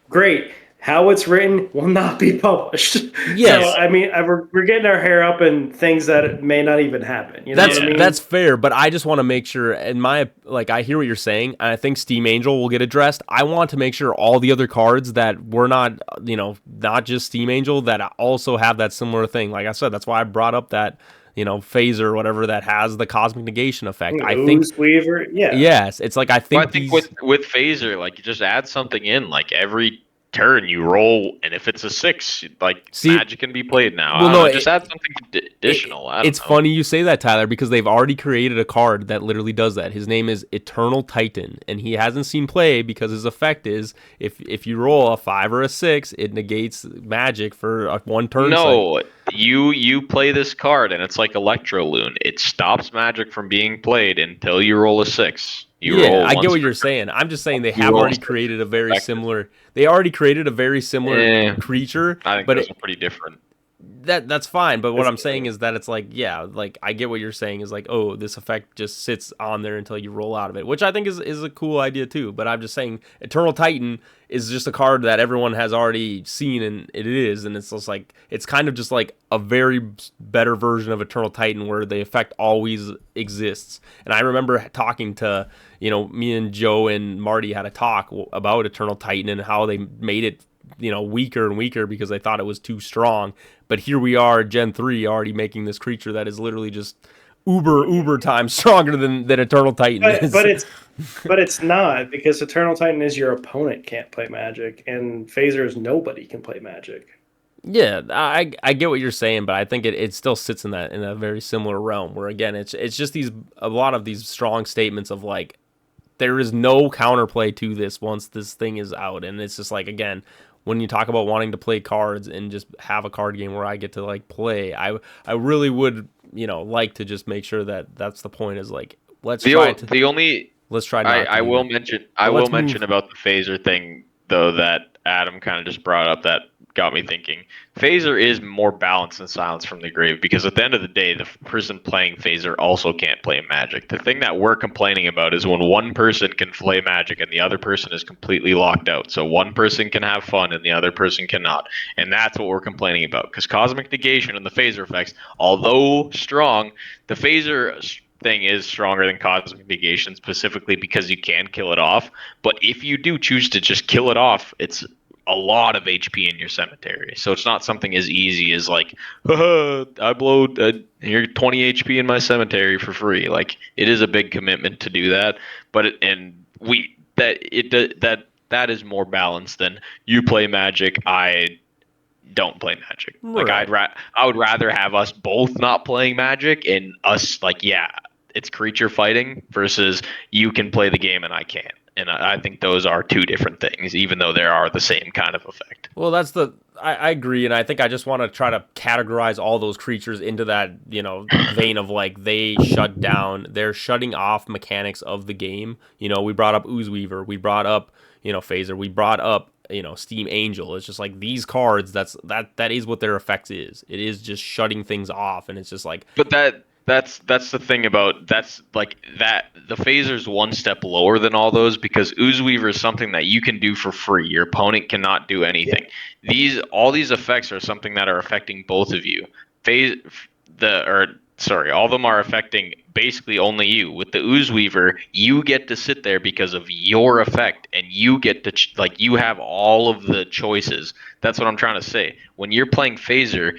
great, how it's written will not be published. Yes. So, we're getting our hair up in things that may not even happen. That's fair, but I just want to make sure, I hear what you're saying, and I think Steam Angel will get addressed. I want to make sure all the other cards that were not, not just Steam Angel, that also have that similar thing. Like I said, that's why I brought up that, phaser or whatever that has the cosmic negation effect. I think Weaver, yeah. Yes, it's like I think with phaser, like, you just add something in, like, every turn you roll, and if it's a 6, magic can be played now. Well, just add something additional. It's funny you say that, Tyler, because they've already created a card that literally does that. His name is Eternal Titan, and he hasn't seen play because his effect is if you roll a 5 or a 6, it negates magic for a 1 turn. No, you play this card, and it's like Electroloon. It stops magic from being played until you roll a 6. I get what you're saying. I'm just saying they have already created a very similar. They already created a very similar creature. I think those are pretty different. That's fine, but what I'm saying is that it's like, I get what you're saying is like, oh, this effect just sits on there until you roll out of it, which I think is a cool idea too. But I'm just saying, Eternal Titan is just a card that everyone has already seen, and it's just like, it's kind of just like a very better version of Eternal Titan where the effect always exists. And I remember talking to, me and Joe and Marty had a talk about Eternal Titan and how they made it weaker and weaker because they thought it was too strong. But here we are, Gen 3, already making this creature that is literally just uber times stronger than Eternal Titan is. But it's not, because Eternal Titan is your opponent can't play Magic, and Phaser is nobody can play Magic. Yeah, I get what you're saying, but I think it still sits in a very similar realm where, again, it's just a lot of these strong statements of like there is no counterplay to this once this thing is out, and it's just like, again, when you talk about wanting to play cards and just have a card game where I get to like play, I really would like to just make sure that that's the point, is like let's try not I will let's mention move. about the phaser thing though that Adam kind of just brought up that got me thinking. Phaser is more balanced than Silence from the Grave, because at the end of the day, the person playing Phaser also can't play Magic. The thing that we're complaining about is when one person can play Magic and the other person is completely locked out. So one person can have fun and the other person cannot. And that's what we're complaining about, because Cosmic Negation and the Phaser effects, although strong, the Phaser thing is stronger than Cosmic Negation, specifically because you can kill it off. But if you do choose to just kill it off, it's a lot of HP in your cemetery. So it's not something as easy as like, I blow here 20 HP in my cemetery for free. Like, it is a big commitment to do that. But that is more balanced than you play Magic, I don't play Magic. Like, Right. I would rather have us both not playing Magic and us like, yeah, it's creature fighting versus you can play the game and I can't. And I think those are two different things, even though they are the same kind of effect. Well, I agree, and I think I just want to try to categorize all those creatures into that, vein of like they're shutting off mechanics of the game. We brought up Oozeweaver, we brought up, Phaser, we brought up, Steam Angel. It's just like these cards, that is what their effect is. It is just shutting things off, and it's just like, But that's the thing about that's like that the phaser's one step lower than all those, because Oozeweaver is something that you can do for free. Your opponent cannot do anything. All these effects are something that are affecting both of you. All of them are affecting basically only you. With the Oozeweaver, you get to sit there because of your effect, and you get to you have all of the choices. That's what I'm trying to say. When you're playing Phaser,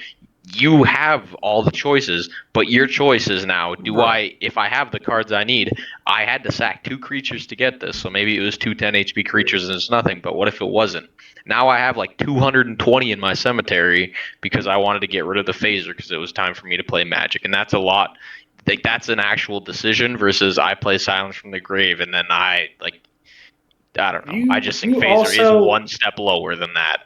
you have all the choices, but your choice is now, if I have the cards I need, I had to sack 2 creatures to get this, so maybe it was 2 10 HP creatures and it's nothing, but what if it wasn't? Now I have like 220 in my cemetery because I wanted to get rid of the phaser because it was time for me to play Magic, and that's a lot. Like, that's an actual decision versus I play Silence from the Grave and then I don't know. I just think phaser is one step lower than that.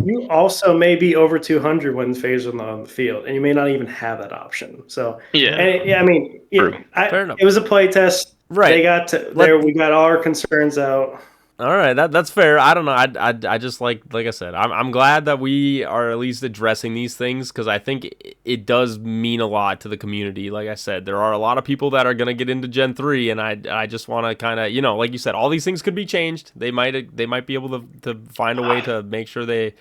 You also may be over 200 when Phaser's on the field, and you may not even have that option. So Yeah. I mean, Fair enough. it was a play test. Right. They got to there. We got all our concerns out. all right, that's fair. I don't know. I just like I said, I'm glad that we are at least addressing these things, because I think it does mean a lot to the community. Like I said, there are a lot of people that are gonna get into Gen 3, and I just want to kind of, like you said, all these things could be changed. They might be able to find a way to make sure they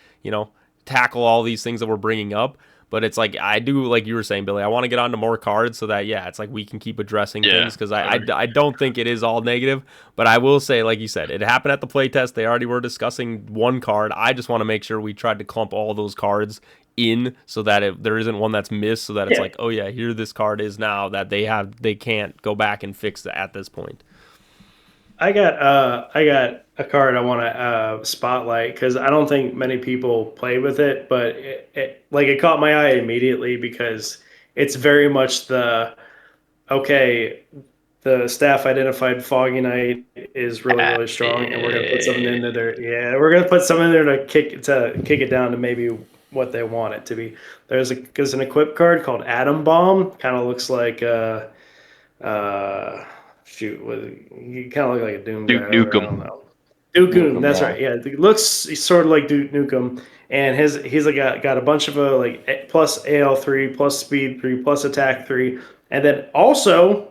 tackle all these things that we're bringing up. But it's like, I do, like you were saying, Billy, I want to get onto more cards so that, it's like we can keep addressing things, because I don't think it is all negative. But I will say, like you said, it happened at the playtest. They already were discussing one card. I just want to make sure we tried to clump all those cards in so that there isn't one that's missed, so that it's like, oh yeah, here this card is now that they can't go back and fix at this point. I got a card I want to spotlight, because I don't think many people play with it, but it caught my eye immediately because it's very much the staff identified Foggy Knight is really strong, and we're gonna put something into there. Yeah, we're gonna put something in there to kick it down to maybe what they want it to be. There's an equip card called Atom Bomb. Kind of looks like he kind of look like a Doom Duke guy. Nukem. I don't know. Duke Nukem, that's right. Yeah, it looks sort of like Duke Nukem, and he's got a bunch of plus AL3, plus speed 3, plus attack 3, and then also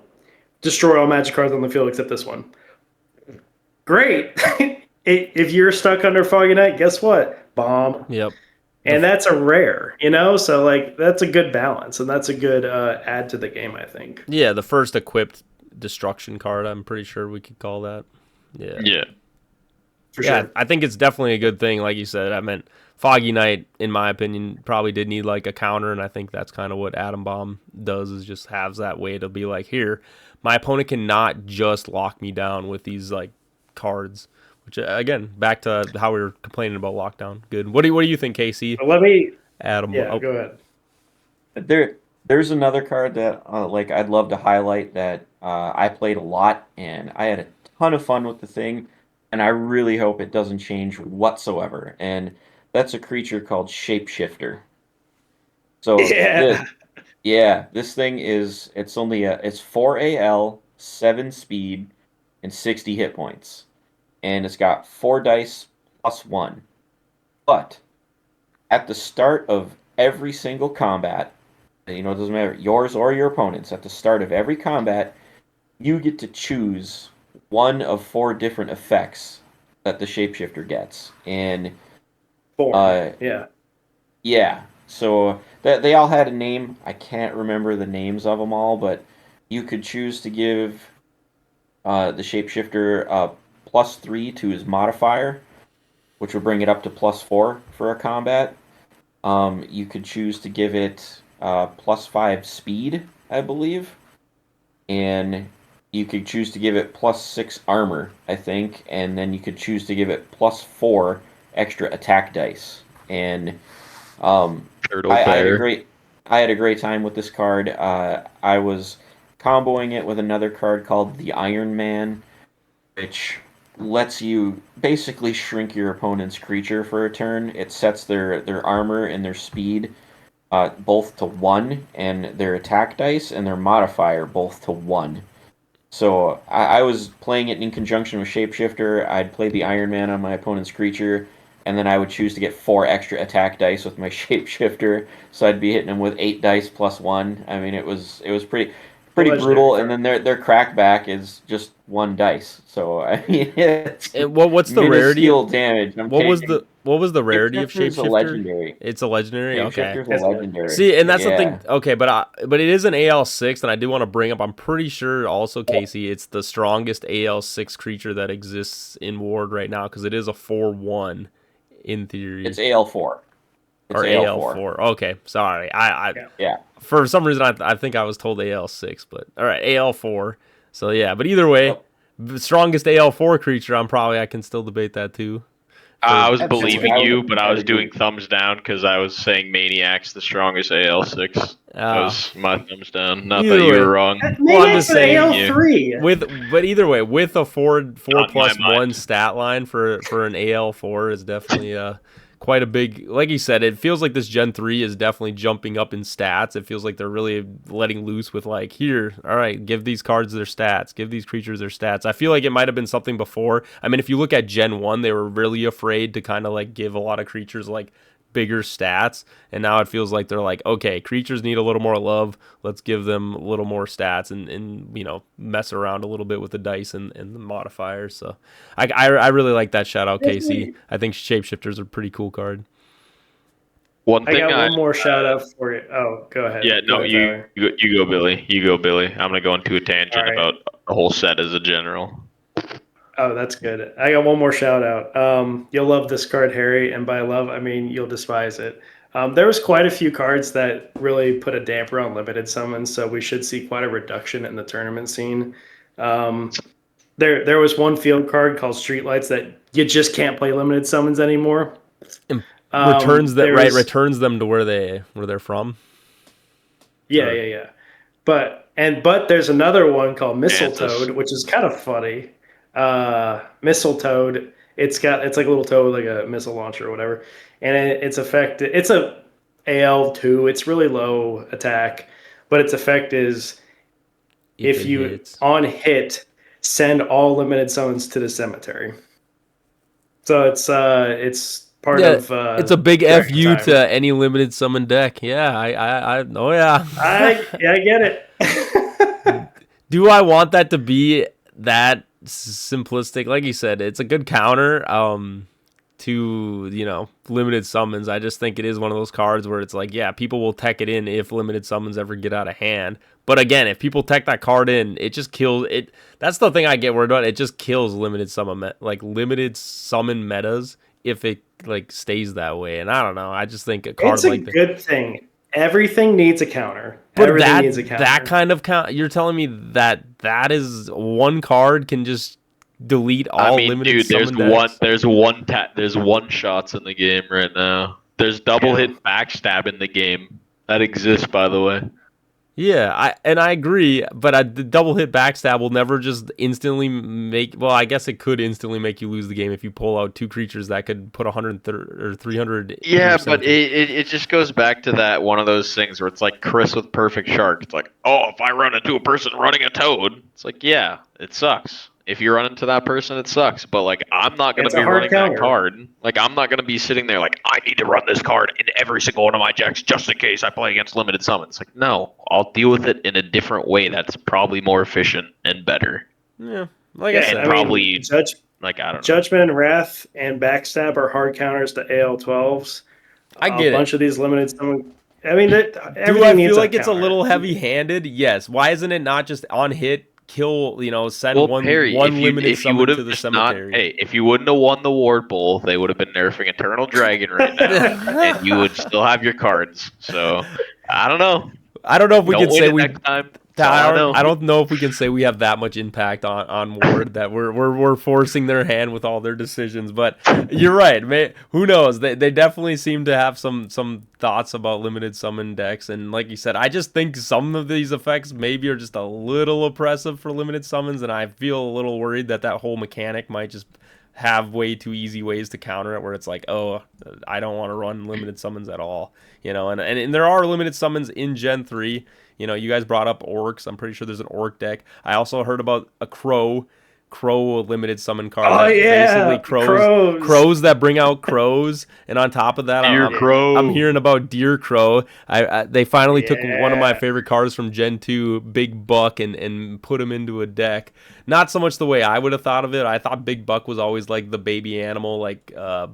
destroy all magic cards on the field except this one. Great. If you're stuck under Foggy Knight, guess what? Bomb. Yep. And that's a rare, so that's a good balance, and that's a good add to the game, I think. Yeah, the first equipped destruction card, I'm pretty sure we could call that. Yeah. for Yeah, sure. I think it's definitely a good thing. Like you said, I meant Foggy Night, in my opinion, probably did need like a counter, and I think that's kind of what Atom Bomb does, is just has that way to be like, here, my opponent cannot just lock me down with these like cards. Which again, back to how we were complaining about lockdown. Good. What do you think, Casey? But let me, Atom. yeah, Oh, go ahead. There's another card that like I'd love to highlight that I played a lot and I had a ton of fun with the thing, and I really hope it doesn't change whatsoever. And that's a creature called Shapeshifter. So Yeah. yeah, this thing is it's 4 AL, 7 speed, and 60 hit points, and it's got 4 dice plus 1. But at the start of every single combat, it doesn't matter yours or your opponent's, at the start of every combat, you get to choose one of 4 different effects that the shapeshifter gets. And Form. uh Yeah. yeah, so that they all had a name. I can't remember the names of them all, but you could choose to give the shapeshifter +3 to his modifier, which would bring it up to +4 for a combat. You could choose to give it +5 speed, I believe, and you could choose to give it +6 armor, I think, and then you could choose to give it +4 extra attack dice. And Turtle I had a Bear. great time with this card. I was comboing it with another card called the Iron Man, which lets you basically shrink your opponent's creature for a turn. It sets their armor and their speed both to 1, and their attack dice and their modifier both to 1. So I was playing it in conjunction with Shapeshifter. I'd play the Iron Man on my opponent's creature, and then I would choose to get 4 extra attack dice with my Shapeshifter. So I'd be hitting him with 8 dice plus 1. I mean, it was pretty Legendary brutal. card. And then their crackback is just 1 dice. So I mean, it's and what's the rarity? minuscule damage. I'm taking. What was the rarity of Shapeshifter is a Shapeshifter? legendary. It's a legendary. Okay. Shapeshifter is a It's legendary. See, and that's the Yeah. thing. Okay, but it is an AL6, and I do want to bring up. I'm pretty sure also, Casey, it's the strongest AL6 creature that exists in Ward right now, because it is a 4/1 in theory, It's AL4. It's or AL4. AL4. Okay, sorry. I Yeah. Yeah. for some reason I think I was told AL6, but all right, AL4. So yeah, but either way, Yep. the strongest AL4 creature. I can still debate that too. I was Absolutely. believing you, but I I was would agree. doing thumbs down because I was saying Maniac's the strongest AL6. That was my thumbs down. Not Either that you way. were wrong. Well, I'm Maniac's just an saying, AL3. But either way, with a four Not in my plus one mind. stat line for an AL4 is definitely quite a big. Like you said, it feels like this Gen 3 is definitely jumping up in stats. It feels like they're really letting loose with like, here, all right, give these cards their stats, give these creatures their stats. I feel like it might have been something before. I mean, if you look at Gen 1, they were really afraid to kind of like give a lot of creatures like bigger stats, and now it feels like they're like, okay, creatures need a little more love, let's give them a little more stats, and mess around a little bit with the dice and the modifiers. So I really like that shout out, Casey. I think shapeshifters are a pretty cool card. One I thing got one more shout out for you. Oh, go ahead. yeah, Go no, ahead, you Tyler. you go, Billy. You go, Billy. I'm gonna go into a tangent All right. about the whole set as a general. Oh, that's good. I got one more shout out. You'll love this card, Harry, and by love, I mean you'll despise it. There was quite a few cards that really put a damper on limited summons, so we should see quite a reduction in the tournament scene. Um, there was one field card called Streetlights that you just can't play limited summons anymore. And returns there's returns them to where they're from. Yeah, yeah, yeah. But there's another one called Kansas. Mistletoad, which is kind of funny. Mistletoad, it's like a little toad, like a missile launcher or whatever, and its effect, it's a AL2. It's really low attack, but its effect is if it you hits. on hit send all limited summons to the cemetery. So it's part Yeah, of it's a big Dragon FU Time. to any limited summon deck. Yeah, I oh yeah. I get it. Do I want that to be that simplistic? Like you said, it's a good counter. to, limited summons. I just think it is one of those cards where it's like, yeah, people will tech it in if limited summons ever get out of hand. But again, if people tech that card in, it just kills it. That's the thing I get worried about. It just kills limited summon metas if it stays that way. And I don't know. I just think a card It's a good thing. Everything needs a counter. But Everything needs a counter. that kind of count, you're telling me that is one card can just delete all limited summon decks? There's one shots in the game right now. There's double hit backstab in the game that exists, by the way. Yeah, I agree, but the double hit backstab will never just instantly make. Well, I guess it could instantly make you lose the game if you pull out two creatures that could put 130 or 300. Yeah, but it just goes back to that one of those things where it's like Chris with Perfect Shark. It's like, oh, if I run into a person running a toad, it's like, yeah, it sucks. If you run into that person, it sucks. But I'm not going to be running that card. I'm not going to be sitting there I need to run this card in every single one of my decks just in case I play against limited summons. No, I'll deal with it in a different way that's probably more efficient and better. Yeah, I said, probably I don't know. Judgment, Wrath, and Backstab are hard counters to AL12s. I get it. A bunch of these limited summon. I mean, do I feel like it's a little heavy-handed? Yes. Why isn't it not just on hit? Kill, send one limited summon to the cemetery. If you wouldn't have won the Ward Bowl, they would have been nerfing Eternal Dragon right now, and you would still have your cards. So, I don't know. I don't know if we can say we. Next time. I don't know if we can say we have that much impact on Ward that we're forcing their hand with all their decisions. But you're right. Who knows? They definitely seem to have some thoughts about limited summon decks. And like you said, I just think some of these effects maybe are just a little oppressive for limited summons. And I feel a little worried that whole mechanic might just have way too easy ways to counter it, where it's like, oh, I don't want to run limited summons at all. And there are limited summons in Gen 3. You guys brought up orcs. I'm pretty sure there's an orc deck. I also heard about a crow limited summon card. Oh, yeah. Basically crows that bring out crows. And on top of that, I'm hearing about Deer Crow. They finally took one of my favorite cards from Gen 2, Big Buck, and put him into a deck. Not so much the way I would have thought of it. I thought Big Buck was always like the baby animal,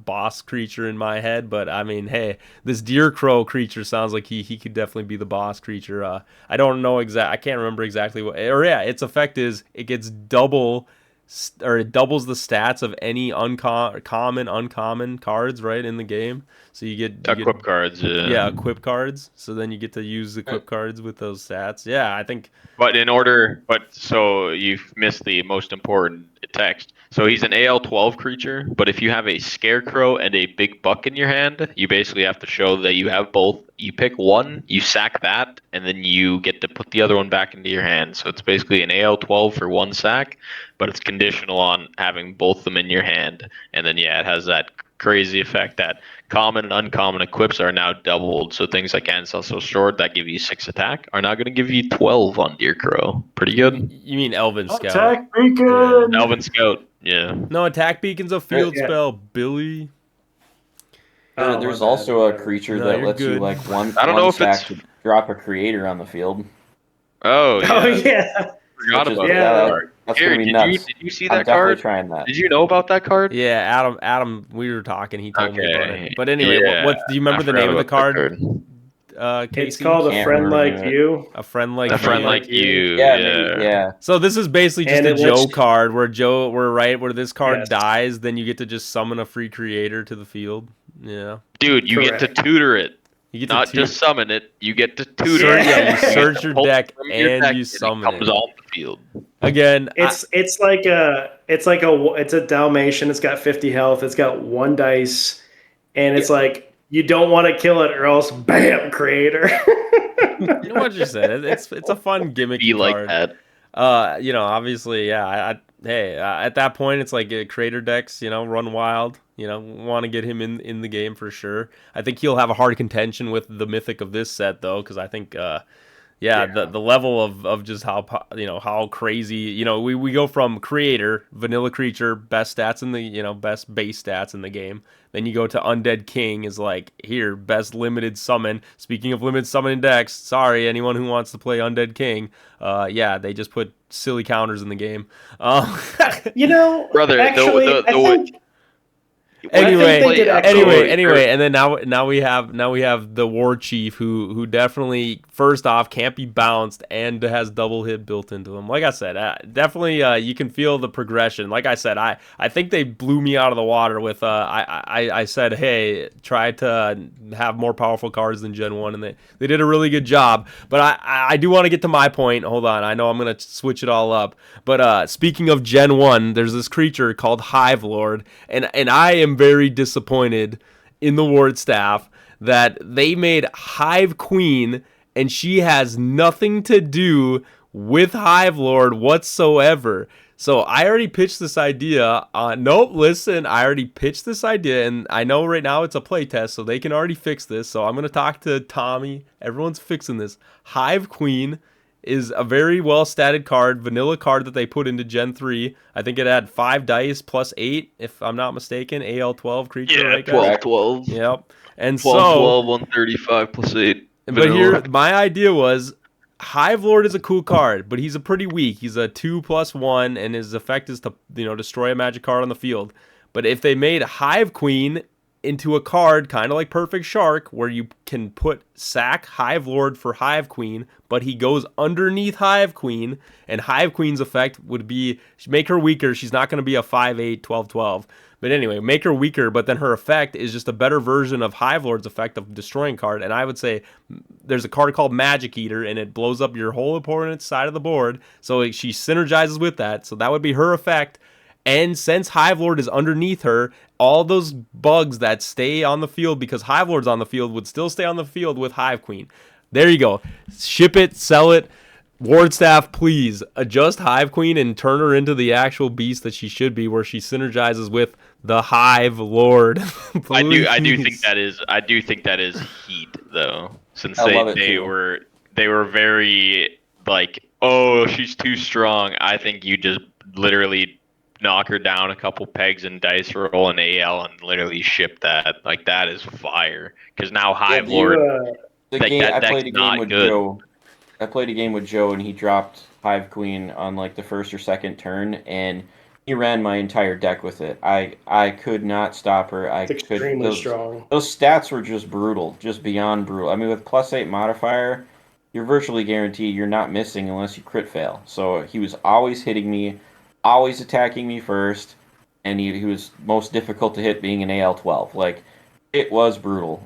boss creature in my head. But I mean, hey, this Deer Crow creature sounds like he could definitely be the boss creature. I don't know I can't remember exactly what. Its effect is it gets it doubles the stats of any uncommon cards, right, in the game. So you get equip cards. Yeah, equip cards. So then you get to use equip cards with those stats. Yeah, I think. So you've missed the most important text. So he's an AL12 creature, but if you have a Scarecrow and a Big Buck in your hand, you basically have to show that you have both. You pick one, you sack that, and then you get to put the other one back into your hand. So it's basically an AL12 for one sack, but it's conditional on having both of them in your hand. And then, it has that crazy effect that common and uncommon equips are now doubled. So things like Ancestral Sword that give you 6 attack are now going to give you 12 on Deer Crow. Pretty good. You mean Elven Scout? Attack Beacon! Yeah. Elven Scout, yeah. No, Attack Beacon's a field spell, Billy. There's also a creature that lets you one sack to drop a creator on the field. Oh, yeah. Oh, yeah. Forgot about that. That's going to be nuts. Did you see that card? Trying that. Did you know about that card? Yeah, Adam, we were talking. He told me about it. But anyway, what do you remember the name of the card? Casey? It's called A Friend Like You. A Friend Like You. Yeah. So this is basically just a Joe card where this card dies, then you get to just summon a free creator to the field. Yeah. Dude, you get to tutor it. You get just summon it. You get to tutor it. Yeah, you search your deck and you summon it. Comes on the field. Again, it's a Dalmatian. It's got 50 health. It's got 1 dice, and it's like you don't want to kill it or else, bam, creator. You know what you said. It's a fun gimmick. Be like that. Obviously, yeah. At that point, it's like creator decks. Run wild. Want to get him in the game for sure. I think he'll have a hard contention with the Mythic of this set though, because I think the level of just how crazy we go from creator, vanilla creature, best stats in the best base stats in the game. Then you go to Undead King is like here best limited summon. Speaking of limited summon decks, sorry anyone who wants to play Undead King. They just put silly counters in the game. Brother, actually, Anyway, they did anyway, and then now we have the War Chief who definitely first off can't be bounced and has double hit built into him. Like I said, definitely you can feel the progression. Like I said, I think they blew me out of the water with I said, hey, try to have more powerful cards than Gen 1, and they did a really good job. But I do want to get to my point. Hold on, I know I'm gonna switch it all up. But speaking of Gen 1, there's this creature called Hive Lord, and I am very disappointed in the Ward staff that they made Hive Queen, and she has nothing to do with Hive Lord whatsoever. So I already pitched this idea. Nope, listen, I already pitched this idea, and I know right now it's a playtest, so they can already fix this. So I'm going to talk to Tommy. Everyone's fixing this. Hive Queen is a very well-statted card, vanilla card that they put into Gen 3. I think it had 5 dice plus 8, if I'm not mistaken. AL12 creature, Yeah, right, guys? 12, 12. Yep. And 12, so, 12, 135 plus 8. but here, my idea was, Hive Lord is a cool card, but he's a pretty weak. He's a 2+1, and his effect is to destroy a magic card on the field. But if they made Hive Queen into a card kind of like Perfect Shark, where you can put sack Hive Lord for Hive Queen, but he goes underneath Hive Queen, and Hive Queen's effect would be make her weaker. She's not going to be a 5/8, 12/12. But anyway, make her weaker, but then her effect is just a better version of Hive Lord's effect of destroying card. And I would say there's a card called Magic Eater, and it blows up your whole opponent's side of the board. So she synergizes with that. So that would be her effect. And since Hive Lord is underneath her, all those bugs that stay on the field because Hive Lord's on the field would still stay on the field with Hive Queen. There you go. Ship it, sell it. Ward staff, please adjust Hive Queen and turn her into the actual beast that she should be, where she synergizes with the Hive Lord. I do think that is heat though, since they were very like, oh, she's too strong. I think you just literally knock her down a couple pegs and dice roll an AL and literally ship that. Like, that is fire. Because now Hive Lord, I played a game with Joe. I played a game with Joe, and he dropped Hive Queen on like the first or second turn, and he ran my entire deck with it. I could not stop her. It's extremely strong. Those stats were just brutal, just beyond brutal. I mean, with +8 modifier, you're virtually guaranteed you're not missing unless you crit fail. So he was always hitting me, always attacking me first, and he was most difficult to hit being an AL12. Like, it was brutal.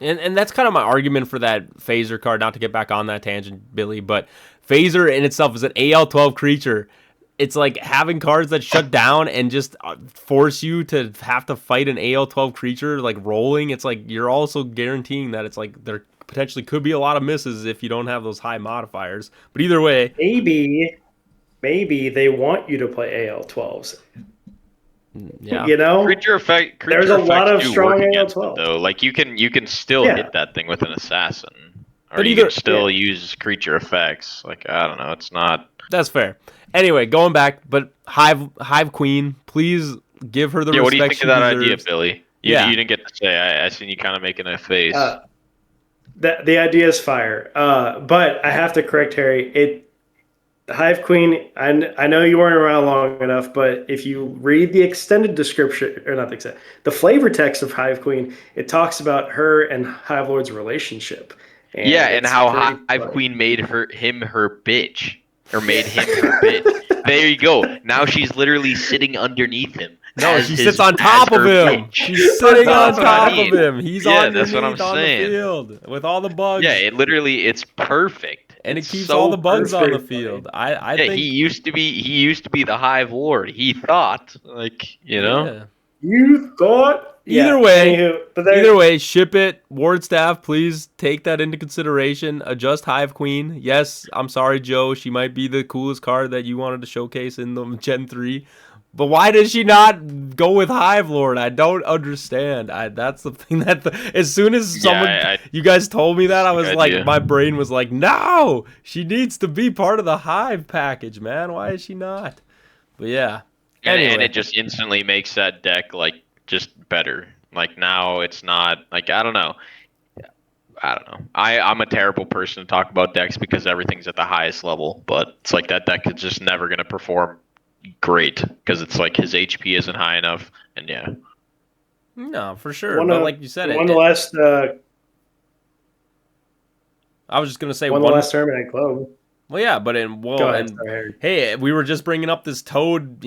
And that's kind of my argument for that Phaser card, not to get back on that tangent, Billy, but Phaser in itself is an AL12 creature. It's like having cards that shut down and just force you to have to fight an AL12 creature, like rolling. It's like you're also guaranteeing that it's like there potentially could be a lot of misses if you don't have those high modifiers. But either way, maybe they want you to play AL12s. Yeah, creature effect. There's a lot of strong AL12 though. Like you can still hit that thing with an assassin, or you can still use creature effects. Like, I don't know, it's not. That's fair. Anyway, going back, but Hive Queen, please give her the respect. What do you think of that deserves. idea, Billy? You didn't get to say. I seen you kind of making a face. The idea is fire, but I have to correct Harry. Hive Queen, I know you weren't around long enough, but if you read the extended description, or not the extended, the flavor text of Hive Queen, it talks about her and Hive Lord's relationship. And how Hive Queen made him her bitch, or made him her bitch. There you go. Now she's literally sitting underneath him. No, she sits on top of him. She's sitting on top of him. He's underneath on the field with all the bugs. Yeah, it's perfect. And it keeps all the bugs on the field. I think he used to be the Hive Lord. He thought, You thought. Either way, ship it. Ward staff, please take that into consideration. Adjust Hive Queen. Yes, I'm sorry, Joe. She might be the coolest card that you wanted to showcase in the Gen 3. But why did she not go with Hive Lord? I don't understand. That's the thing as soon as you guys told me that, I was like, my brain was like, no, she needs to be part of the Hive package, man. Why is she not? But yeah. Anyway. And it just instantly makes that deck like just better. Like now it's not like, I don't know. I'm a terrible person to talk about decks because everything's at the highest level, but it's like that deck is just never going to perform great because it's like his HP isn't high enough, and No, for sure. One But of like you said, won the last I was just gonna say won the last tournament at Globe. Well, yeah, but Go ahead, sorry, Harry. hey, we were just bringing up this Toad,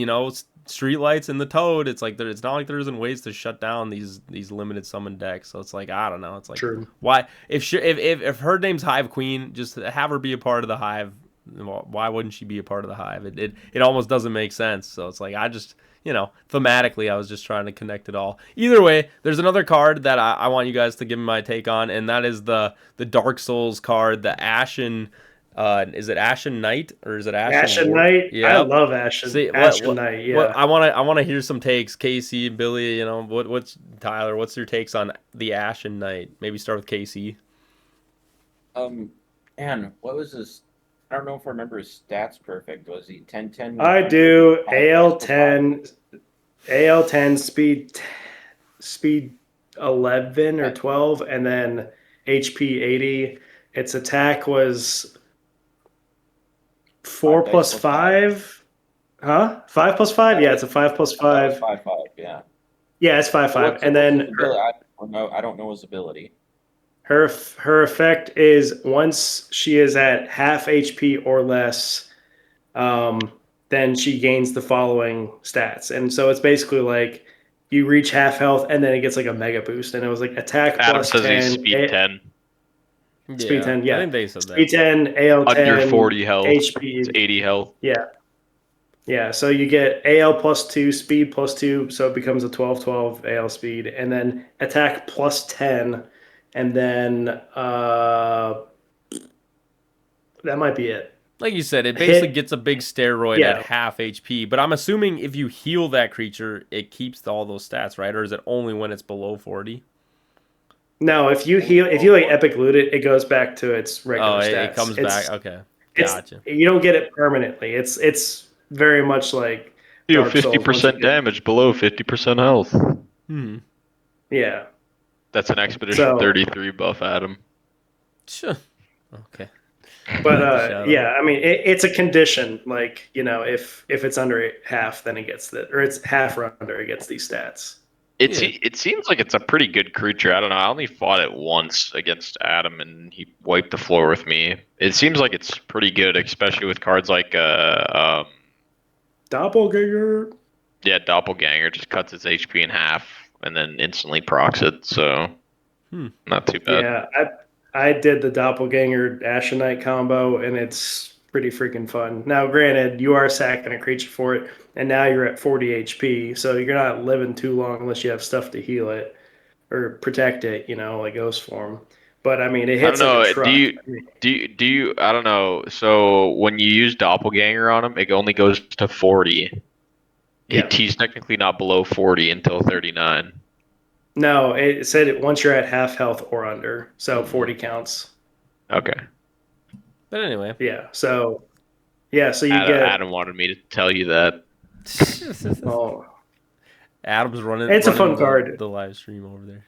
street lights in the Toad. It's like it's not like there isn't ways to shut down these limited summon decks. So it's like I don't know. It's like True. why if her name's Hive Queen, just have her be a part of the Hive. Why wouldn't she be a part of the Hive? It almost doesn't make sense. So it's like I just thematically I was just trying to connect it all. Either way, there's another card that I want you guys to give me my take on, and that is the Dark Souls card, the Ashen. Is it Ashen Knight or is it Ashen Ward? Knight? Yeah, I love Ashen. See, Ashen Knight. Yeah. I want to hear some takes, Casey and Billy. What's Tyler? What's your takes on the Ashen Knight? Maybe start with Casey. Man, what was his? I don't know if I remember his stats perfect. Was he 10-10? I do AL10, speed 11 or 12, and then HP 80. Its attack was 4 plus 5. Huh? 5 plus 5? Yeah, it's a 5 plus 5. 5-5, yeah. Yeah, it's 5-5. And then I don't know his ability. her effect is once she is at half HP or less, then she gains the following stats. And so it's basically like you reach half health and then it gets like a mega boost. And it was like attack Adam plus says 10. he's speed 10. Speed 10, yeah. I think they said that. Speed 10, AL 10. Under 40 health. HP. It's 80 health. Yeah. Yeah, so you get AL plus 2, speed plus 2, so it becomes a 12-12 AL speed, and then attack plus 10, and then that might be it. Like you said, it basically gets a big steroid at half HP. But I'm assuming if you heal that creature, it keeps all those stats, right? Or is it only when it's below 40? No, if you like epic loot it, it goes back to its regular stats. It comes back. Okay, gotcha. You don't get it permanently. It's very much like Deal 50% damage below 50% health. Yeah. That's an Expedition 33 buff, Adam. Sure. Okay. But yeah, I mean, it's a condition. Like, if it's under half, then it gets that, or it's half or under, it gets these stats. It seems like it's a pretty good creature. I don't know. I only fought it once against Adam, and he wiped the floor with me. It seems like it's pretty good, especially with cards like Doppelganger. Yeah, Doppelganger just cuts its HP in half and then instantly procs it. So not too bad. Yeah, I did the Doppelganger Ashen Knight combo, and it's pretty freaking fun. Now, granted, you are sacking a creature for it, and now you're at 40 HP, so you're not living too long unless you have stuff to heal it or protect it, like Ghost Form. But I mean, it hits like a truck. Do you? I don't know. So when you use Doppelganger on him, it only goes to 40. Yeah. He's technically not below 40 until 39. No, it said once you're at half health or under, so 40 counts. Okay. But anyway. Yeah. So you get. Adam wanted me to tell you that. Oh. Adam's running. It's a fun card. The live stream over there.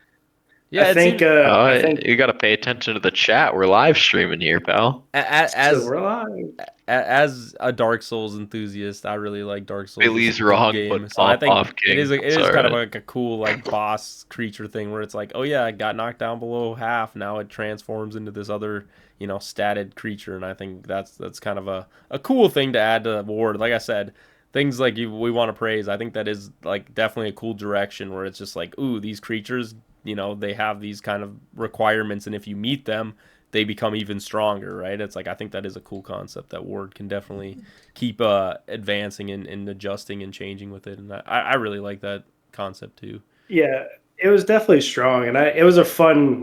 Yeah, I think you got to pay attention to the chat. We're live streaming here, pal. We're live. As a Dark Souls enthusiast, I really like Dark Souls. Billy's wrong, game. but so I think off it is kind of like a cool cool creature thing where it's like, oh yeah, it got knocked down below half. Now it transforms into this other statted creature, and I think that's kind of a cool thing to add to the board. Like I said, things like we want to praise. I think that is like definitely a cool direction where it's just like, ooh, these creatures. They have these kind of requirements, and if you meet them, they become even stronger, right? It's like I think that is a cool concept that Ward can definitely keep advancing and adjusting and changing with it, and I really like that concept too. Yeah, it was definitely strong, and it was a fun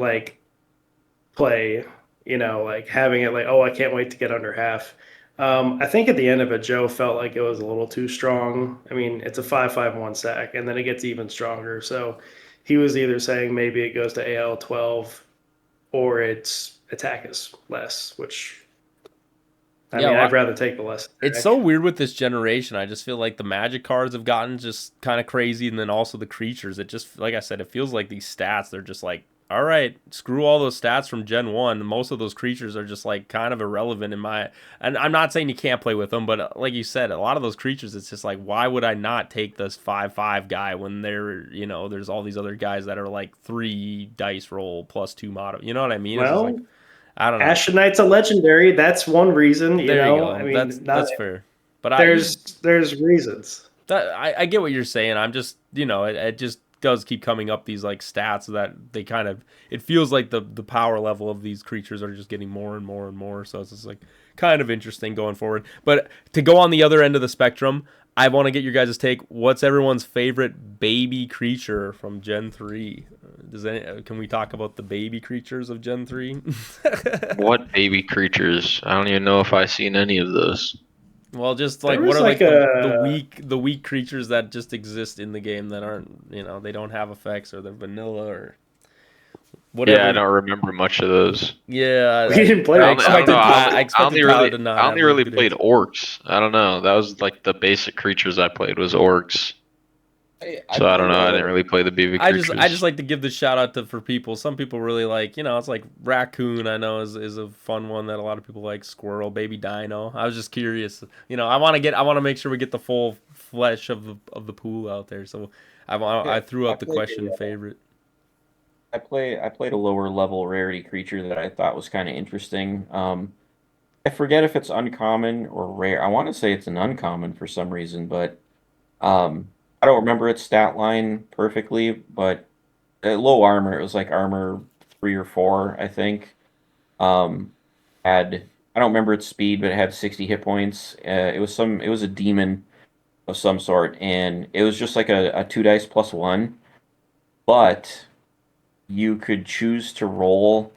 play, having it I can't wait to get under half. I think at the end of it, Joe felt like it was a little too strong. I mean, it's a 5/5/1 sack, and then it gets even stronger, so. He was either saying maybe it goes to AL 12 or its attack is less, which I'd rather take the less attack. It's so weird with this generation. I just feel like the magic cards have gotten just kind of crazy, and then also the creatures. It just, like I said, it feels like these stats, they're just like all right, screw all those stats from Gen 1. Most of those creatures are just like kind of irrelevant in my. And I'm not saying you can't play with them, but like you said, a lot of those creatures, it's just like, why would I not take this 5/5 guy when there's all these other guys that are like 3 dice roll plus 2 motto. You know what I mean? It's just like, Well, I don't know. Ashen Knight's a legendary. That's one reason, you There you know. I go. mean, not That's fair. But there's reasons. I get what you're saying. I'm just, it just does keep coming up these like stats that they kind of, it feels like the power level of these creatures are just getting more and more and more. So it's just like kind of interesting going forward. But to go on the other end of the spectrum, I want to get your guys' take. What's everyone's favorite baby creature from Gen 3? Can we talk about the baby creatures of Gen 3? What baby creatures? I don't even know if I've seen any of those. Well, just There like what was are like like the weak creatures that just exist in the game that aren't, they don't have effects or they're vanilla or whatever. Yeah, I don't remember much of those. Yeah, We didn't play I it. I don't know. expected I I Tyler to not I have only a really good played answer. orcs. I don't know. That was like the basic creatures I played was orcs. So I don't know. I didn't really play the baby creatures. I just like to give the shout out to for people. Some people really like, it's like raccoon. I know is a fun one that a lot of people like. Squirrel, baby dino. I was just curious. I want to make sure we get the full flesh of the pool out there. So I threw I out the played question favorite. I played a lower level rarity creature that I thought was kind of interesting. I forget if it's uncommon or rare. I want to say it's an uncommon for some reason, but I don't remember its stat line perfectly. But low armor, it was like armor 3 or 4, I think. Um, had I don't remember its speed, but it had 60 hit points. It was a demon of some sort, and it was just like a 2 dice plus 1, but you could choose to roll,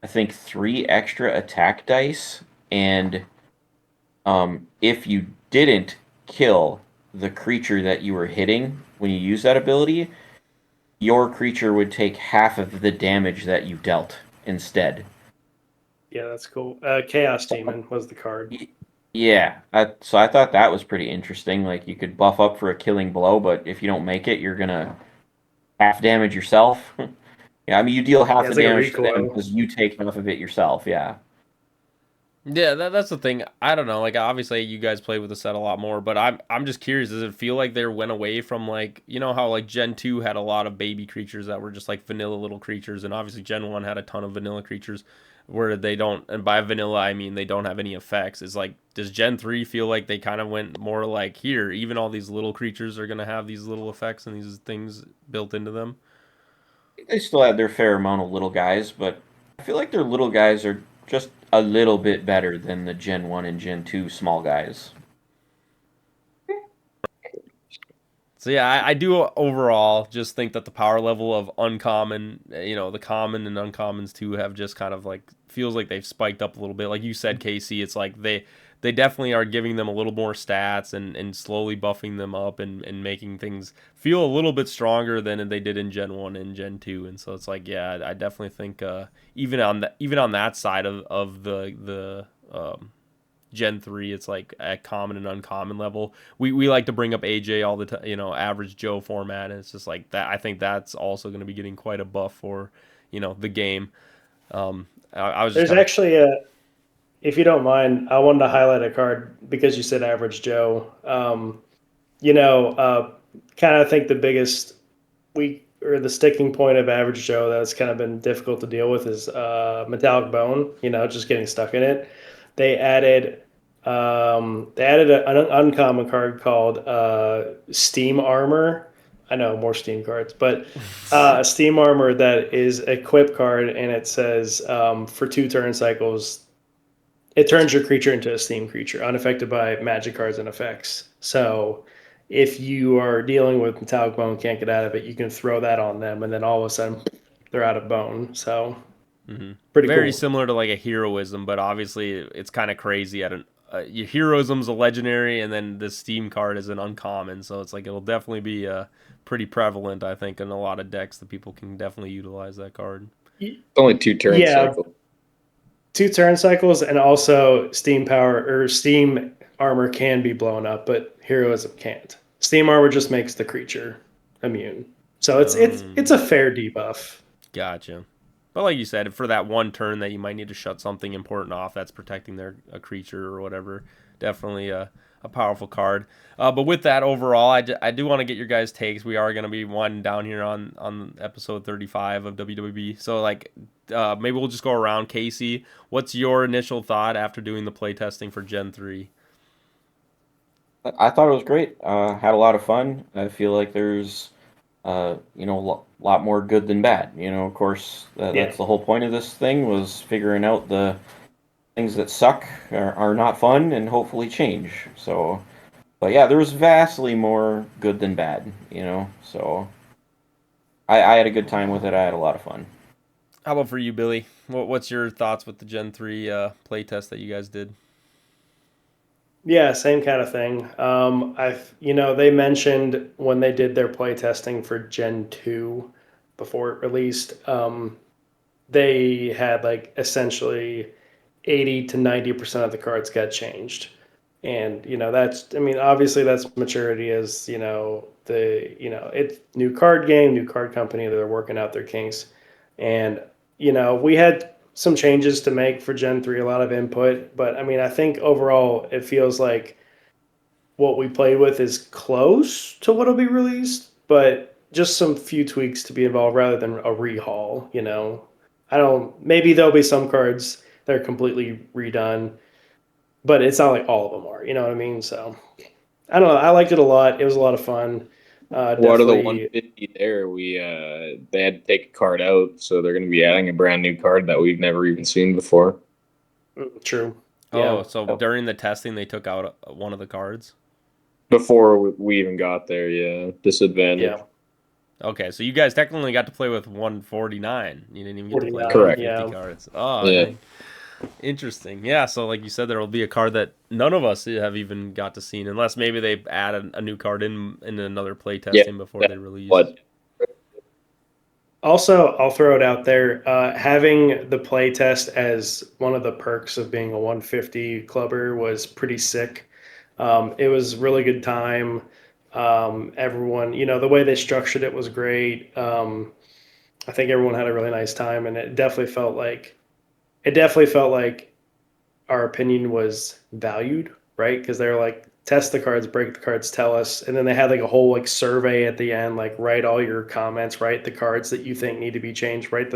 I think, 3 extra attack dice, and if you didn't kill the creature that you were hitting when you use that ability, your creature would take half of the damage that you dealt instead. Yeah, that's cool. Chaos Demon was the card. Yeah, so I thought that was pretty interesting. Like you could buff up for a killing blow, but if you don't make it, you're gonna half damage yourself. Yeah, I mean you deal half Yeah, the it's like a damage to them recoil. because you take half of it yourself. Yeah. Yeah, that's the thing. I don't know. Like, obviously, you guys play with the set a lot more, but I'm just curious. Does it feel like they went away from like how like Gen 2 had a lot of baby creatures that were just like vanilla little creatures, and obviously Gen 1 had a ton of vanilla creatures where they don't. And by vanilla, I mean they don't have any effects. It's like, does Gen 3 feel like they kind of went more like, here, even all these little creatures are gonna have these little effects and these things built into them? They still had their fair amount of little guys, but I feel like their little guys are just a little bit better than the Gen 1 and Gen 2 small guys. So yeah, I do overall just think that the power level of uncommon, the common and uncommons too have just kind of like feels like they've spiked up a little bit. Like you said, Casey, it's like they definitely are giving them a little more stats and slowly buffing them up and making things feel a little bit stronger than they did in Gen 1 and Gen 2. And so it's like, yeah, I definitely think even on that side of the Gen 3, it's like at common and uncommon level. We like to bring up AJ all the time, average Joe format, and it's just like that. I think that's also going to be getting quite a buff for, the game. I was just There's kind of. actually if you don't mind, I wanted to highlight a card because you said average Joe. Kind of think the biggest weak or the sticking point of average Joe that's kind of been difficult to deal with is metallic bone. Just getting stuck in it. They added an uncommon card called Steam Armor. I know more Steam cards, but Steam Armor that is a equip card, and it says for 2 turn cycles, it turns your creature into a Steam creature, unaffected by magic cards and effects. So if you are dealing with metallic bone, can't get out of it, you can throw that on them, and then all of a sudden they're out of bone. So pretty Very cool. similar to like a heroism, but obviously it's kind of crazy. Your heroism's a legendary, and then the Steam card is an uncommon, so it's like it'll definitely be pretty prevalent, I think, in a lot of decks that people can definitely utilize that card. It's only 2 turn Yeah, cycle. 2 turn cycles, and also Steam power or Steam armor can be blown up, but heroism can't. Steam armor just makes the creature immune, so it's a fair debuff. Gotcha. But like you said, for that one turn that you might need to shut something important off that's protecting a creature or whatever, definitely a powerful card. But with that overall, I do want to get your guys' takes. We are going to be winding down here on episode 35 of WWB. So like maybe we'll just go around. Casey, what's your initial thought after doing the playtesting for Gen 3? I thought it was great. Had a lot of fun. I feel like there's, a lot more good than bad. Of course, Yeah. that's the whole point of this thing, was figuring out the things that suck are not fun and hopefully change. So, but yeah, there was vastly more good than bad. So I had a good time with it. I had a lot of fun. How about for you, Billy? What's your thoughts with the Gen 3 playtest that you guys did? Yeah, same kind of thing. They mentioned when they did their play testing for Gen 2 before it released, they had like essentially 80 to 90% of the cards got changed. And, obviously that's maturity as, it's new card game, new card company, they're working out their kinks. And, we had some changes to make for Gen 3, a lot of input, but I think overall it feels like what we played with is close to what'll be released, but just some few tweaks to be involved rather than a rehaul. Maybe there'll be some cards that are completely redone, but it's not like all of them are, you know what I mean? So I don't know. I liked it a lot. It was a lot of fun. What are the Definitely 150 there? They had to take a card out, so they're going to be adding a brand new card that we've never even seen before. true. Oh, Yeah. so during the testing they took out one of the cards? Before we even got there, yeah, disadvantage. Yeah. Okay, so you guys technically got to play with 149. You didn't even get to play with 49, 150 yeah. cards. Oh, Yeah. dang. Interesting. Yeah, so like you said, there will be a card that none of us have even got to see, unless maybe they add a new card in another play testing before they release. What? Also, I'll throw it out there. Having the play test as one of the perks of being a 150 clubber was pretty sick. It was really good time. Everyone, the way they structured it was great. I think everyone had a really nice time, and it definitely felt like our opinion was valued, right? Because they're like, test the cards, break the cards, tell us, and then they had like a whole like survey at the end, like write all your comments, write the cards that you think need to be changed, write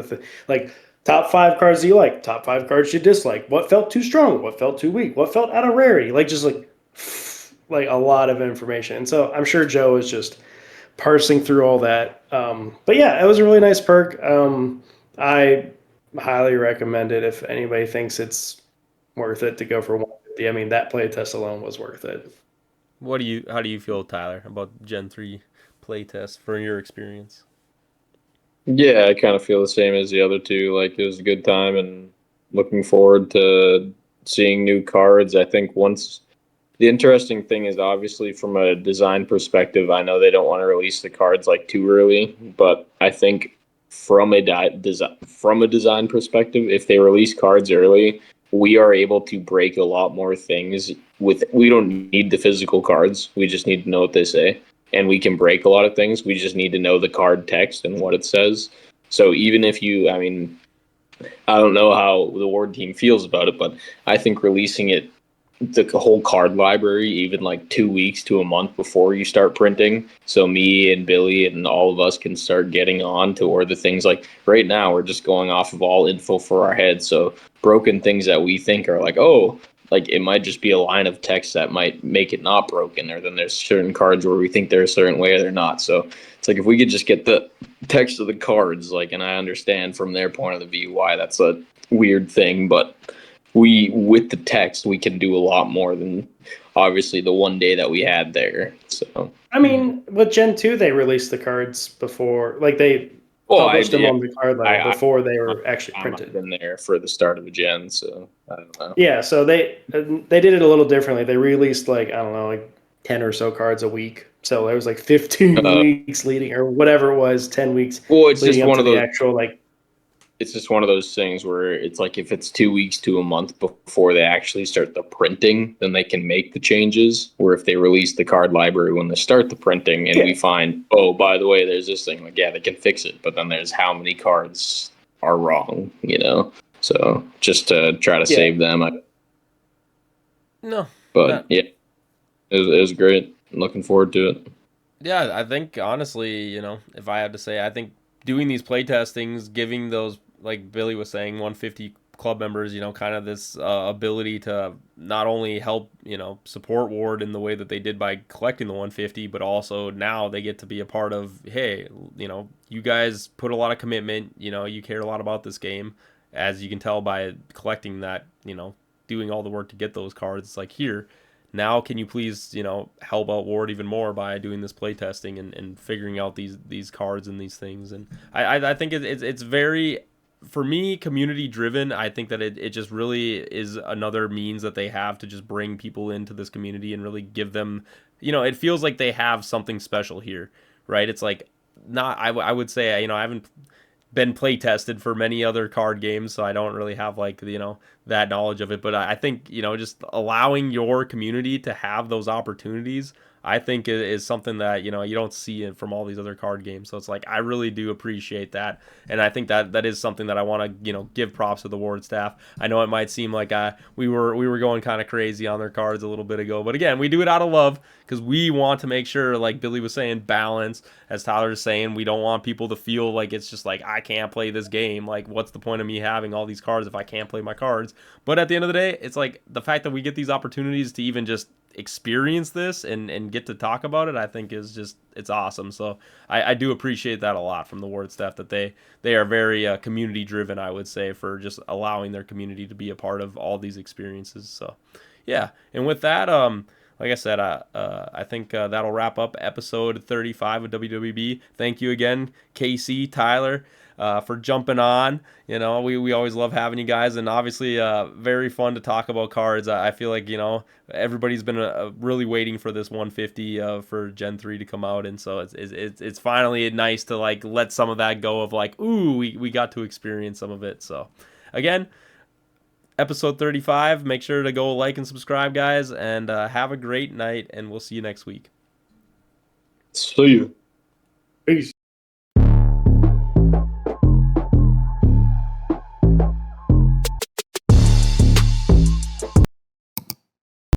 like top 5 cards you like, top 5 cards you dislike, what felt too strong, what felt too weak, what felt out of rarity, like just like a lot of information. And so I'm sure Joe is just parsing through all that. But yeah, it was a really nice perk. I highly recommend it if anybody thinks it's worth it to go for 150. That play test alone was worth it. How do you feel, Tyler, about Gen 3 playtest for your experience? Yeah, I kind of feel the same as the other two. Like, it was a good time, and looking forward to seeing new cards. I think once the interesting thing is, obviously from a design perspective, I know they don't want to release the cards like too early, but I think from a design perspective, if they release cards early, we are able to break a lot more things we don't need the physical cards. We just need to know what they say, and we can break a lot of things. We just need to know the card text and what it says. So even if I don't know how the Ward team feels about it, but I think releasing it, the whole card library, even like 2 weeks to a month before you start printing, so me and Billy and all of us can start getting on to where the things, like right now we're just going off of all info for our heads, so broken things that we think are like, oh, like it might just be a line of text that might make it not broken, or then there's certain cards where we think they're a certain way or they're not. So it's like, if we could just get the text of the cards, like, and I understand from their point of the view why that's a weird thing, but with the text we can do a lot more than obviously the one day that we had there. So With Gen 2, they released the cards before, like they published them on the card level before they were actually I've printed. been there for the start of the gen, so I don't know. Yeah, so they did it a little differently. They released like, I don't know, like 10 or so cards a week. So there was like 15 weeks leading, or whatever it was, 10 weeks Well, it's leading just up one to of the those. actual like. it's just one of those things where it's like if it's 2 weeks to a month before they actually start the printing, then they can make the changes. Where if they release the card library when they start the printing, and we find, oh, by the way, there's this thing, like, yeah, they can fix it, but then there's how many cards are wrong, you know. So just to try to save them. No, But yeah, it was great. I'm looking forward to it. yeah, I think honestly, you know, if I had to say, I think doing these play testings, giving those, like Billy was saying, 150 club members, you know, kind of this ability to not only help, you know, support Ward in the way that they did by collecting the 150, but also now they get to be a part of, hey, you know, you guys put a lot of commitment, you know, you care a lot about this game, as you can tell by collecting that, you know, doing all the work to get those cards. It's like, here, now can you please, you know, help out Ward even more by doing this playtesting and figuring out these cards and these things. And I think it's very, for me, community driven. I think that it just really is another means that they have to just bring people into this community and really give them, you know, it feels like they have something special here, right? It's like, not, I would say, you know, I haven't been play tested for many other card games, so I don't really have, like, you know, that knowledge of it. But I think, you know, just allowing your community to have those opportunities, I think is something that, you know, you don't see it from all these other card games. So it's like, I really do appreciate that, and I think that is something that I want to, you know, give props to the Ward staff. I know it might seem like we were going kind of crazy on their cards a little bit ago, but again, we do it out of love because we want to make sure, like Billy was saying, balance. As Tyler is saying, we don't want people to feel like it's just like, I can't play this game. Like, what's the point of me having all these cards if I can't play my cards? But at the end of the day, it's like the fact that we get these opportunities to even just experience this and get to talk about it, I think is just, it's awesome. So I do appreciate that a lot from the Ward staff, that they are very community driven, I would say, for just allowing their community to be a part of all these experiences. So yeah, and with that, like I said, I think that'll wrap up episode 35 of WWB. Thank you again, Casey, Tyler, for jumping on. You know, we always love having you guys, and obviously very fun to talk about cards. I feel like, you know, everybody's been really waiting for this 150 for Gen 3 to come out, and so it's finally nice to, like, let some of that go of, like, ooh, we got to experience some of it. So again, episode 35. Make sure to go like and subscribe, guys, and have a great night, and we'll see you next week. See you. Peace.